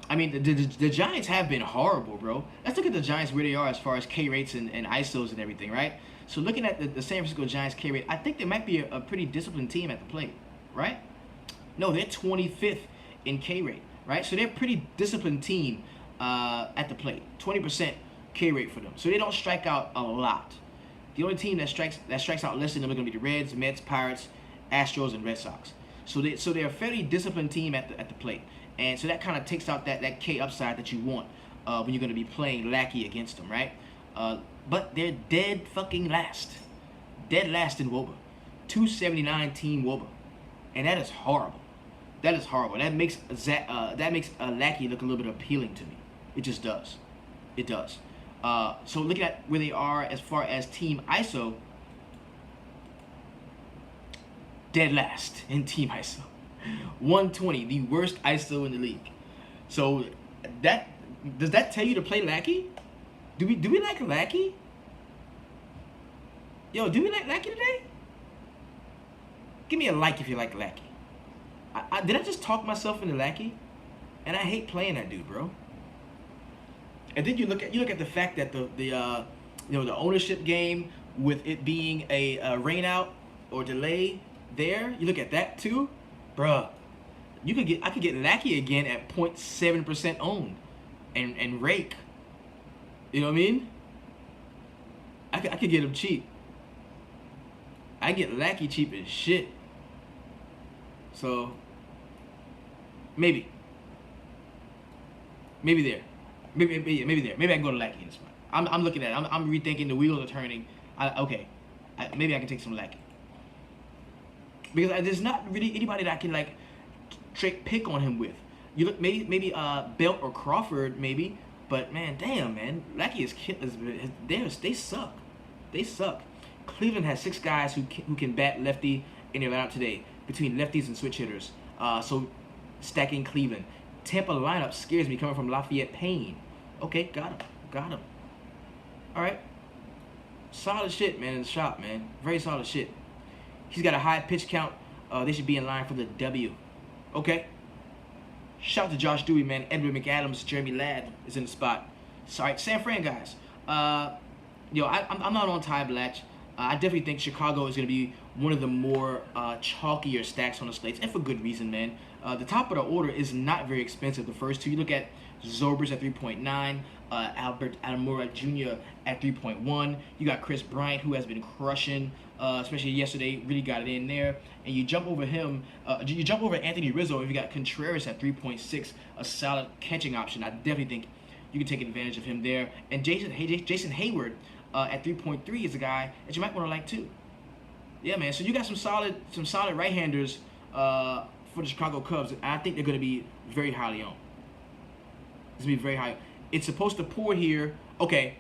I mean, the Giants have been horrible, bro. Let's look at the Giants where they are as far as K rates and ISOs and everything, right? So looking at the San Francisco Giants K rate, I think they might be a pretty disciplined team at the plate, right? No, they're 25th in K rate, right? So they're a pretty disciplined team at the plate. 20% K rate for them. So they don't strike out a lot. The only team that strikes out less than them are going to be the Reds, Mets, Pirates, Astros, and Red Sox. So they're a fairly disciplined team at the plate. And so that kind of takes out that K upside that you want when you're going to be playing Lackey against them, right? But they're dead fucking last. Dead last in WOBA. 279 team WOBA. And that is horrible. That is horrible. That makes Lackey look a little bit appealing to me. It just does. It does. So looking at where they are as far as team ISO, dead last in team ISO. 120, the worst ISO in the league. So does that tell you to play Lackey? Do we like Lackey? Yo, do we like Lackey today? Give me a like if you like Lackey. Did I just talk myself into Lackey? And I hate playing that dude, bro. And then you look at the fact that the ownership game with it being a rain out or delay there. You look at that too, bruh. I could get Lackey again at 0.7% owned, and rake. You know what I mean? I could get him cheap. I get Lackey cheap as shit. So maybe there. Maybe there. Maybe I can go to Lackey in this one. I'm looking at it. I'm rethinking. The wheels are turning. Maybe I can take some Lackey. Because there's not really anybody that I can like pick on him with. You look maybe Belt or Crawford maybe, but man, damn man, Lackey they suck. They suck. Cleveland has 6 guys who can bat lefty in their lineup today between lefties and switch hitters. So stacking Cleveland. Tampa lineup scares me coming from Lafayette Payne. Okay, got him. All right, solid shit, man, in the shop, man. Very solid shit. He's got a high pitch count. They should be in line for the W. Okay. Shout out to Josh Dewey, man. Edward McAdams, Jeremy Ladd is in the spot. Sorry, San Fran guys. I'm not on Ty Blatch. I definitely think Chicago is going to be one of the more chalkier stacks on the slates, and for good reason, man. The top of the order is not very expensive. The first two, you look at Zobrist at 3.9, Albert Almora Jr. at 3.1. You got Chris Bryant, who has been crushing, especially yesterday, really got it in there. And you jump over him, you jump over Anthony Rizzo, and you got Contreras at 3.6, a solid catching option. I definitely think you can take advantage of him there. And Jason Hayward at 3.3 is a guy that you might want to like too. Yeah, man. So you got some solid right-handers for the Chicago Cubs, and I think they're going to be very highly owned. It's going to be very high. It's supposed to pour here. Okay,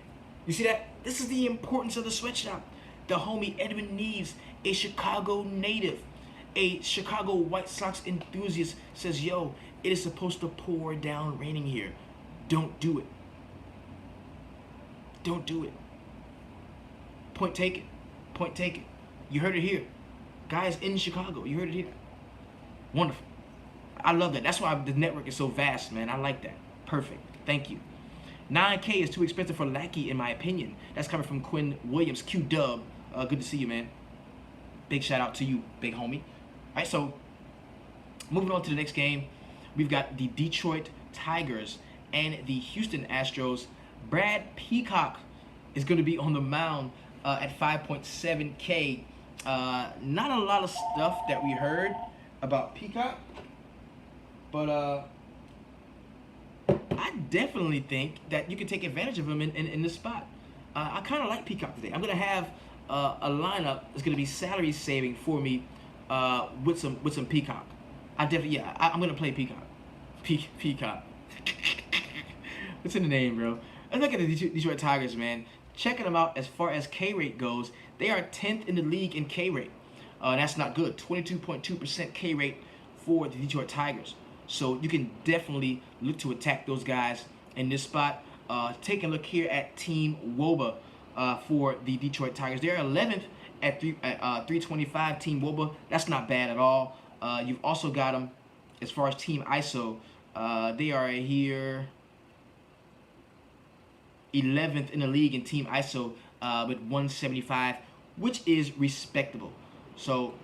you see that? This is the importance of the sweatshop. The homie Edwin Neves, a Chicago native, a Chicago White Sox enthusiast, says, yo, it is supposed to pour down raining here. Don't do it. Don't do it. Point taken. Point taken. You heard it here. Guys in Chicago, you heard it here. Wonderful. I love that. That's why the network is so vast, man. I like that. Perfect. Thank you. 9K is too expensive for Lackey, in my opinion. That's coming from Quinn Williams. Q-Dub. Good to see you, man. Big shout out to you, big homie. All right, so moving on to the next game, we've got the Detroit Tigers and the Houston Astros. Brad Peacock is going to be on the mound at 5.7K. Not a lot of stuff that we heard about Peacock, but I definitely think that you can take advantage of him in this spot. I kind of like Peacock today. I'm going to have a lineup that's going to be salary saving for me with some Peacock. I'm going to play Peacock. Peacock. What's in the name, bro? Let's look at the Detroit Tigers, man. Checking them out as far as K rate goes. They are 10th in the league in K rate. That's not good. 22.2% K rate for the Detroit Tigers. So you can definitely look to attack those guys in this spot. Take a look here at Team WOBA for the Detroit Tigers. They're 11th at 325. Team WOBA, that's not bad at all. You've also got them as far as Team ISO. They are here 11th in the league in Team ISO with 175, which is respectable. So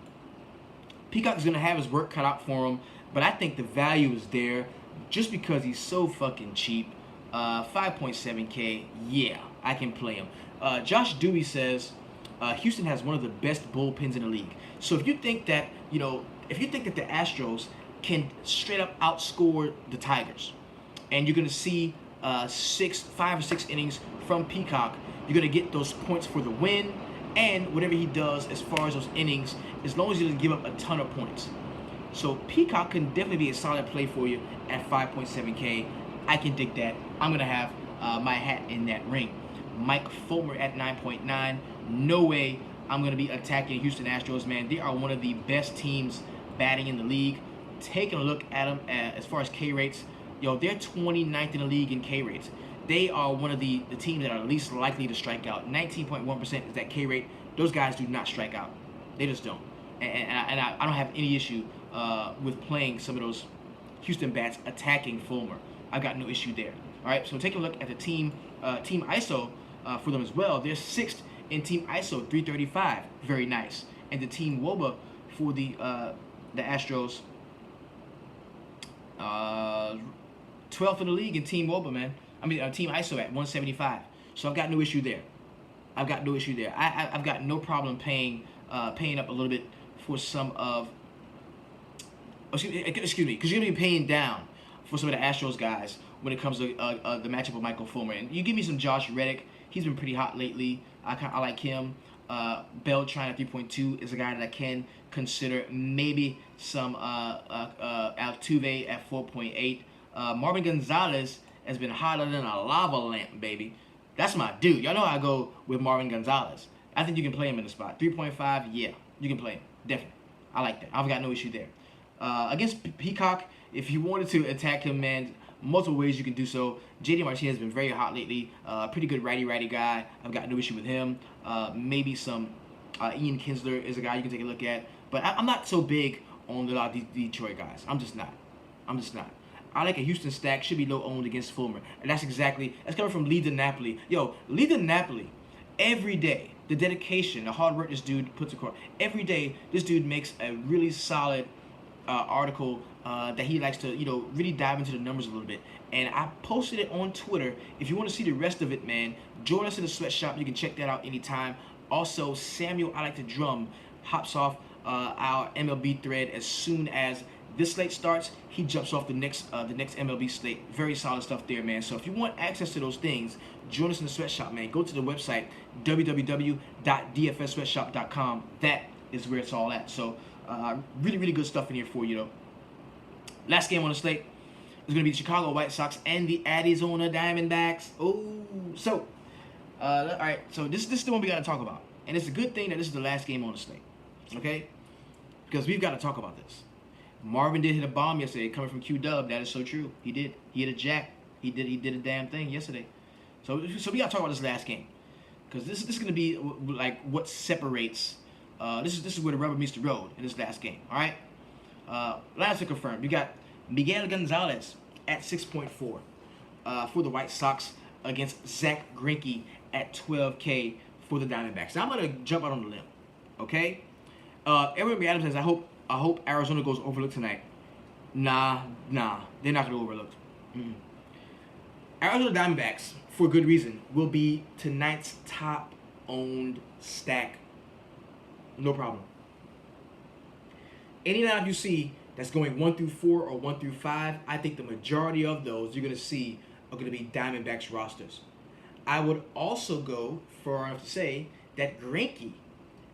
Peacock is going to have his work cut out for him, but I think the value is there just because he's so fucking cheap. 5.7K, yeah, I can play him. Josh Dewey says Houston has one of the best bullpens in the league. So if you think that, if you think that the Astros can straight up outscore the Tigers, and you're going to see 5 or 6 innings from Peacock, you're going to get those points for the win, and whatever he does as far as those innings, as long as he doesn't give up a ton of points. So Peacock can definitely be a solid play for you at 5.7K. I can dig that. I'm going to have my hat in that ring. Mike Fulmer at 9.9. No way I'm going to be attacking Houston Astros, man. They are one of the best teams batting in the league. Taking a look at them as far as K rates, they're 29th in the league in K rates. They are one of the teams that are least likely to strike out. 19.1% is that K rate. Those guys do not strike out. They just don't. And I don't have any issue with playing some of those Houston bats attacking Fulmer. I've got no issue there. All right, so taking a look at the team ISO for them as well. They're 6th in Team ISO, 335. Very nice. And the Team WOBA for the Astros, 12th in the league in Team WOBA, man. Team ISO at 175. So I've got no issue there. I've got no problem paying up a little bit for some of. Excuse me, because you're gonna be paying down for some of the Astros guys when it comes to the matchup with Michael Fulmer. And you give me some Josh Reddick. He's been pretty hot lately. I like him. Beltran at 3.2 is a guy that I can consider. Maybe some Altuve at 4.8. Marvin Gonzalez has been hotter than a lava lamp, baby. That's my dude. Y'all know how I go with Marvin Gonzalez. I think you can play him in the spot. 3.5, yeah, you can play him. Definitely. I like that. I've got no issue there. Against Peacock, if you wanted to attack him, man, multiple ways you can do so. JD Martinez has been very hot lately. Pretty good righty guy. I've got no issue with him. Maybe some Ian Kinsler is a guy you can take a look at. But I'm not so big on a lot of these Detroit guys. I'm just not. I like a Houston stack. Should be low owned against Fulmer. And that's coming from Lee Napoli. Yo, Lee Napoli, every day, the dedication, the hard work this dude puts across. Every day, this dude makes a really solid article that he likes to, really dive into the numbers a little bit. And I posted it on Twitter. If you want to see the rest of it, man, join us in the sweatshop. You can check that out anytime. Also, Samuel, I Like to Drum, hops off our MLB thread as soon as this slate starts. He jumps off the next MLB slate. Very solid stuff there, man. So if you want access to those things, join us in the sweatshop, man. Go to the website, www.dfssweatshop.com. That is where it's all at. So really good stuff in here for you, though. Last game on the slate is going to be the Chicago White Sox and the Arizona Diamondbacks. Oh, so all right. So this is the one we got to talk about, and it's a good thing that this is the last game on the slate, okay? Because we've got to talk about this. Marvin did hit a bomb yesterday, coming from Q-Dub. That is so true. He did. He hit a jack. He did a damn thing yesterday. So we got to talk about this last game, because this is going to be like what separates. This is where the rubber meets the road in this last game. All right. Last to confirm, you got Miguel Gonzalez at 6.4 for the White Sox against Zach Greinke at 12K for the Diamondbacks. Now I'm gonna jump out on the limb, okay? Everybody Adams says, I hope Arizona goes overlooked tonight. Nah, they're not gonna overlook. Arizona Diamondbacks, for good reason, will be tonight's top-owned stack. No problem. Any lineup you see that's going 1 through 4 or 1 through 5, I think the majority of those you're going to see are going to be Diamondbacks rosters. I would also go far enough to say that Greinke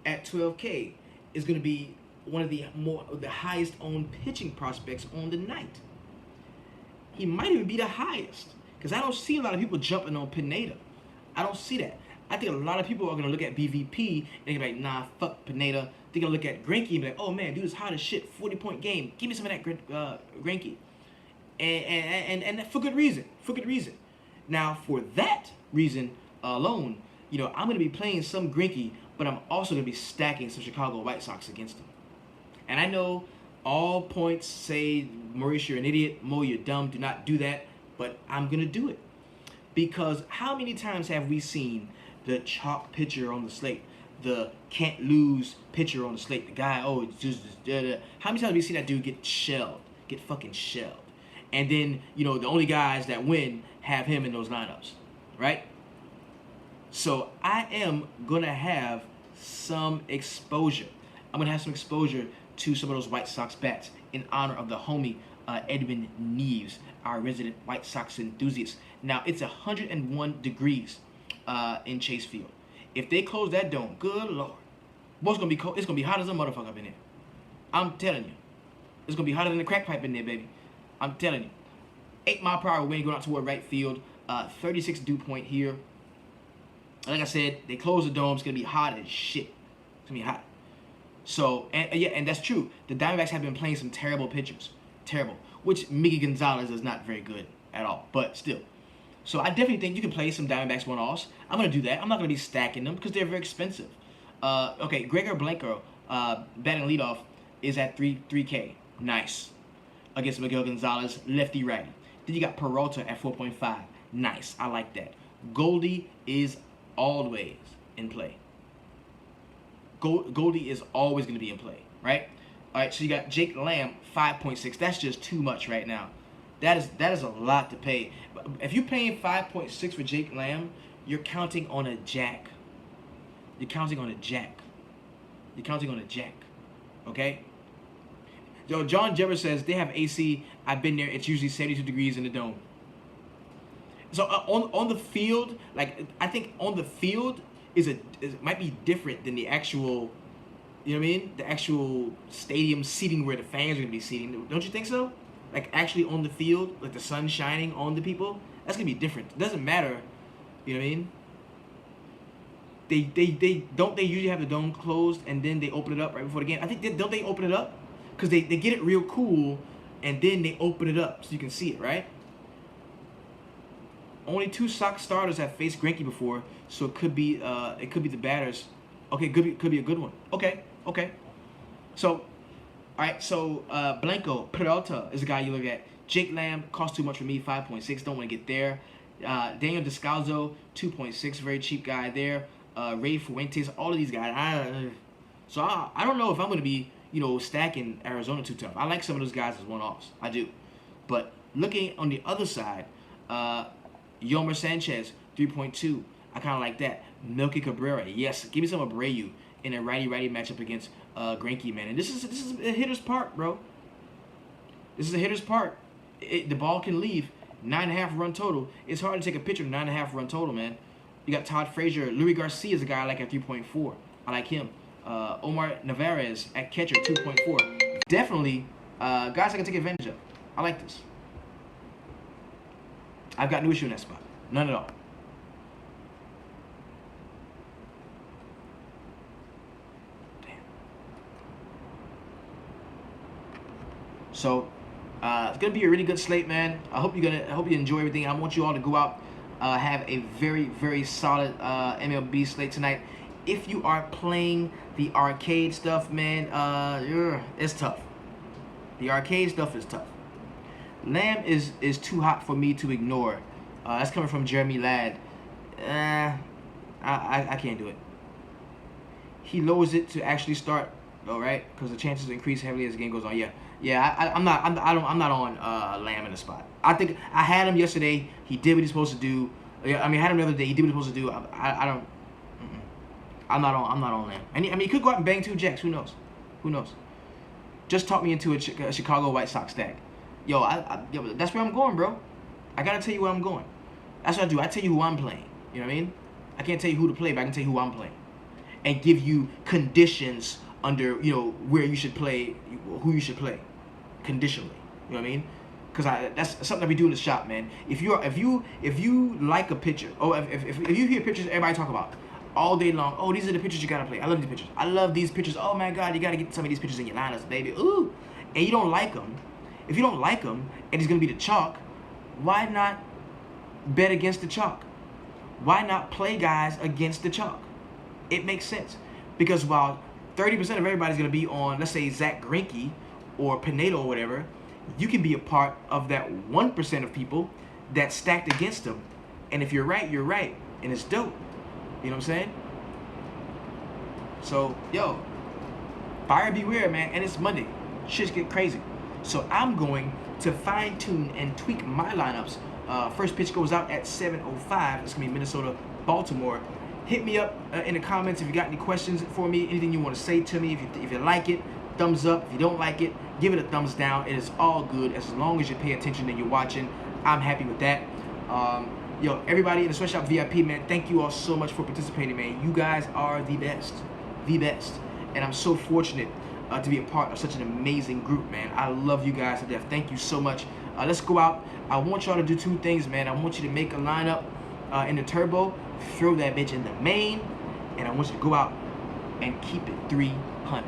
at 12K is going to be one of the highest owned pitching prospects on the night. He might even be the highest, because I don't see a lot of people jumping on Pineda. I don't see that. I think a lot of people are going to look at BVP and they're going to be like, nah, fuck Pineda. They're going to look at Greinke and be like, oh man, dude is hot as shit, 40-point game. Give me some of that Greinke. and for good reason. For good reason. Now, for that reason alone, you know, I'm going to be playing some Greinke, but I'm also going to be stacking some Chicago White Sox against him. And I know all points say, Maurice, you're an idiot. Mo, you're dumb. Do not do that. But I'm going to do it. Because how many times have we seen the chalk pitcher on the slate? The can't lose pitcher on the slate. The guy, oh, it's just, how many times have we seen that dude get shelled? Get fucking shelled. And then, you know, the only guys that win have him in those lineups. Right? So I am going to have some exposure. I'm going to have some exposure to some of those White Sox bats in honor of the homie Edwin Neves, our resident White Sox enthusiast. Now, it's 101 degrees in Chase Field. If they close that dome, good Lord. What's going to be cold? It's going to be hot as a motherfucker up in there. I'm telling you. It's going to be hotter than the crack pipe in there, baby. I'm telling you. 8-mile-per-hour wind going out toward right field. 36 dew point here. Like I said, they close the dome. It's going to be hot as shit. It's going to be hot. So, and that's true. The Diamondbacks have been playing some terrible pitchers. Terrible. Which Miggy Gonzalez is not very good at all. But still. So, I definitely think you can play some Diamondbacks one-offs. I'm going to do that. I'm not going to be stacking them because they're very expensive. Okay, Gregor Blanco, batting leadoff, is at 3K. Nice. Against Miguel Gonzalez, lefty-righty. Then you got Peralta at 4.5. Nice. I like that. Goldie is always in play. Goldie is always going to be in play, right? All right, so you got Jake Lamb, 5.6. That's just too much right now. That is a lot to pay. If you're paying 5.6 for Jake Lamb, you're counting on a jack. You're counting on a jack. You're counting on a jack, okay? Yo, John Jebber says, they have AC. I've been there. It's usually 72 degrees in the dome. So on the field, like, I think on the field it might be different than the actual, you know what I mean? The actual stadium seating where the fans are going to be seating. Don't you think so? Like, actually on the field, like the sun shining on the people, that's going to be different. It doesn't matter, you know what I mean? They usually have the dome closed and then they open it up right before the game. I think, don't they open it up? Because they get it real cool and then they open it up so you can see it, right? Only 2 Sox starters have faced Greinke before, so it could be the batters. Okay, could be a good one. Okay. So, all right. So Blanco Peralta is the guy you look at. Jake Lamb costs too much for me, 5.6. Don't want to get there. Daniel Descalzo, 2.6, very cheap guy there. Ray Fuentes, all of these guys. So I don't know if I'm going to be, you know, stacking Arizona too tough. I like some of those guys as one-offs. I do. But looking on the other side, Yomer Sanchez, 3.2. I kind of like that. Melky Cabrera, yes. Give me some Abreu in a righty-righty matchup against Greinke, man. And this is a hitter's park, bro. This is a hitter's park. The ball can leave. 9.5 run total. It's hard to take a pitcher with 9.5 run total, man. You got Todd Frazier. Luis Garcia is a guy I like at 3.4. I like him. Omar Narvaez at catcher, 2.4. Definitely guys I can take advantage of. I like this. I've got no issue in that spot. None at all. Damn. So it's gonna be a really good slate, man. I hope you enjoy everything. I want you all to go out, have a very, very solid MLB slate tonight. If you are playing the arcade stuff, man, it's tough. The arcade stuff is tough. Lamb is too hot for me to ignore. That's coming from Jeremy Ladd. I can't do it. He lowers it to actually start, all right, because the chances increase heavily as the game goes on. Yeah. I'm not on Lamb in the spot. I think I had him yesterday. He did what he's supposed to do. I had him the other day. He did what he's supposed to do. I don't. I'm not on Lamb. And he could go out and bang 2 jacks. Who knows? Just talk me into a Chicago White Sox stack. Yo, that's where I'm going, bro. I gotta tell you where I'm going. That's what I do. I tell you who I'm playing. You know what I mean? I can't tell you who to play, but I can tell you who I'm playing, and give you conditions under, you know, where you should play, who you should play, conditionally. You know what I mean? Because that's something that we do in the shop, man. If you like a pitcher, if you hear pitchers everybody talk about all day long, oh, these are the pitchers you gotta play. I love these pitchers. I love these pitchers. Oh my God, you gotta get some of these pitchers in your lineups, baby. Ooh, and you don't like them. If you don't like him and he's going to be the chalk, why not bet against the chalk? Why not play guys against the chalk? It makes sense. Because while 30% of everybody's going to be on, let's say, Zach Greinke or Pineda or whatever, you can be a part of that 1% of people that's stacked against him. And if you're right, you're right. And it's dope. You know what I'm saying? So, yo, buyer beware, man. And it's Monday. Shit's get crazy. So I'm going to fine tune and tweak my lineups. First pitch goes out at 7:05. It's gonna be Minnesota, Baltimore. Hit me up in the comments if you got any questions for me, anything you want to say to me. If you like it, thumbs up. If you don't like it, give it a thumbs down. It is all good as long as you pay attention and you're watching. I'm happy with that. Yo, everybody in the Sweatshop VIP, man, thank you all so much for participating, man. You guys are the best, and I'm so fortunate to be a part of such an amazing group, man. I love you guys to death. Thank you so much. Let's go out. I want y'all to do two things, man. I want you to make a lineup in the turbo, throw that bitch in the main, and I want you to go out and keep it 300.